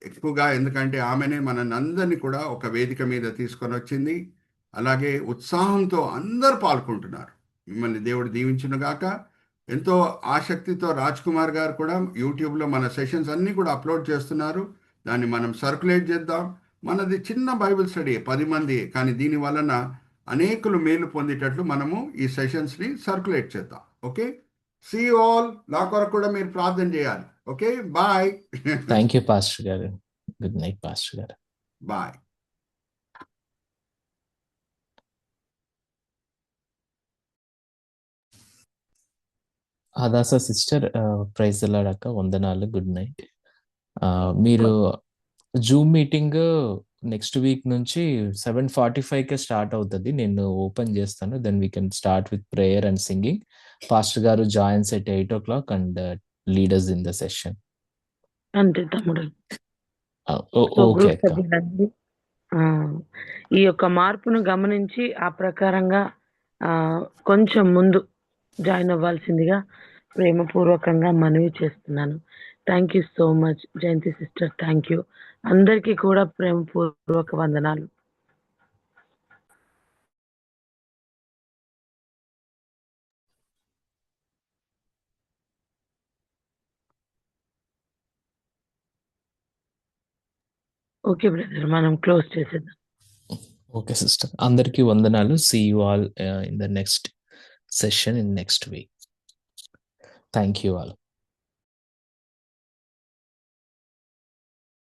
ఎక్కువగా, ఎందుకంటే ఆమెనే మనందరినీ కూడా ఒక వేదిక మీద తీసుకొని వచ్చింది. అలాగే ఉత్సాహంతో అందరు పాల్గొంటున్నారు. మిమ్మల్ని దేవుడు దీవించును గాక. ఎంతో ఆసక్తితో రాజ్ కుమార్ గారు కూడా యూట్యూబ్లో మన సెషన్స్ అన్నీ కూడా అప్లోడ్ చేస్తున్నారు. దాన్ని మనం సర్క్యులేట్ చేద్దాం. మనది చిన్న బైబిల్ స్టడీ, 10 మంది, కానీ దీని వలన అనేకులు మేలు పొందేటట్లు మనము ఈ సెషన్స్ని సర్క్యులేట్ చేద్దాం. Okay, see you all. నా కొరకు కూడా మీరు ప్రార్థన చేయాలి. Okay, bye. Thank you pastor garu. Good night pastor garu. Bye. ఆదాస సిస్టర్, ప్రైజ్ ది లార్డ్ అక్క, వందనాలు, గుడ్ నైట్. మీరు జూమ్ మీటింగ్ నెక్స్ట్ వీక్ నుంచి 7:45కే స్టార్ట్ అవుతుంది. నేను ఓపెన్ చేస్తాను. Then we can start with prayer and singing. Pastor garu joins at 8 o'clock and leaders in the session. అంతే తమ్ముడు. ఓకే గ్రూప్ అక్క. సభ్యులందరూ ఈ యొక్క మార్పును గమనించి ఆ ప్రకారంగా కొంచెం ముందు జాయిన్ అవ్వాల్సిందిగా ప్రేమపూర్వకంగా మనవి చేస్తున్నాను. Thank you so much Jayanthi sister. Thank you. అందరికీ కూడా ప్రేమపూర్వక వందనాలు. ఓకే బ్రదర్, మనం క్లోజ్ చేసేద్దాం. ఓకే సిస్టర్, అందరికీ వందనాలు. See you all in the next session in next week. Thank you all.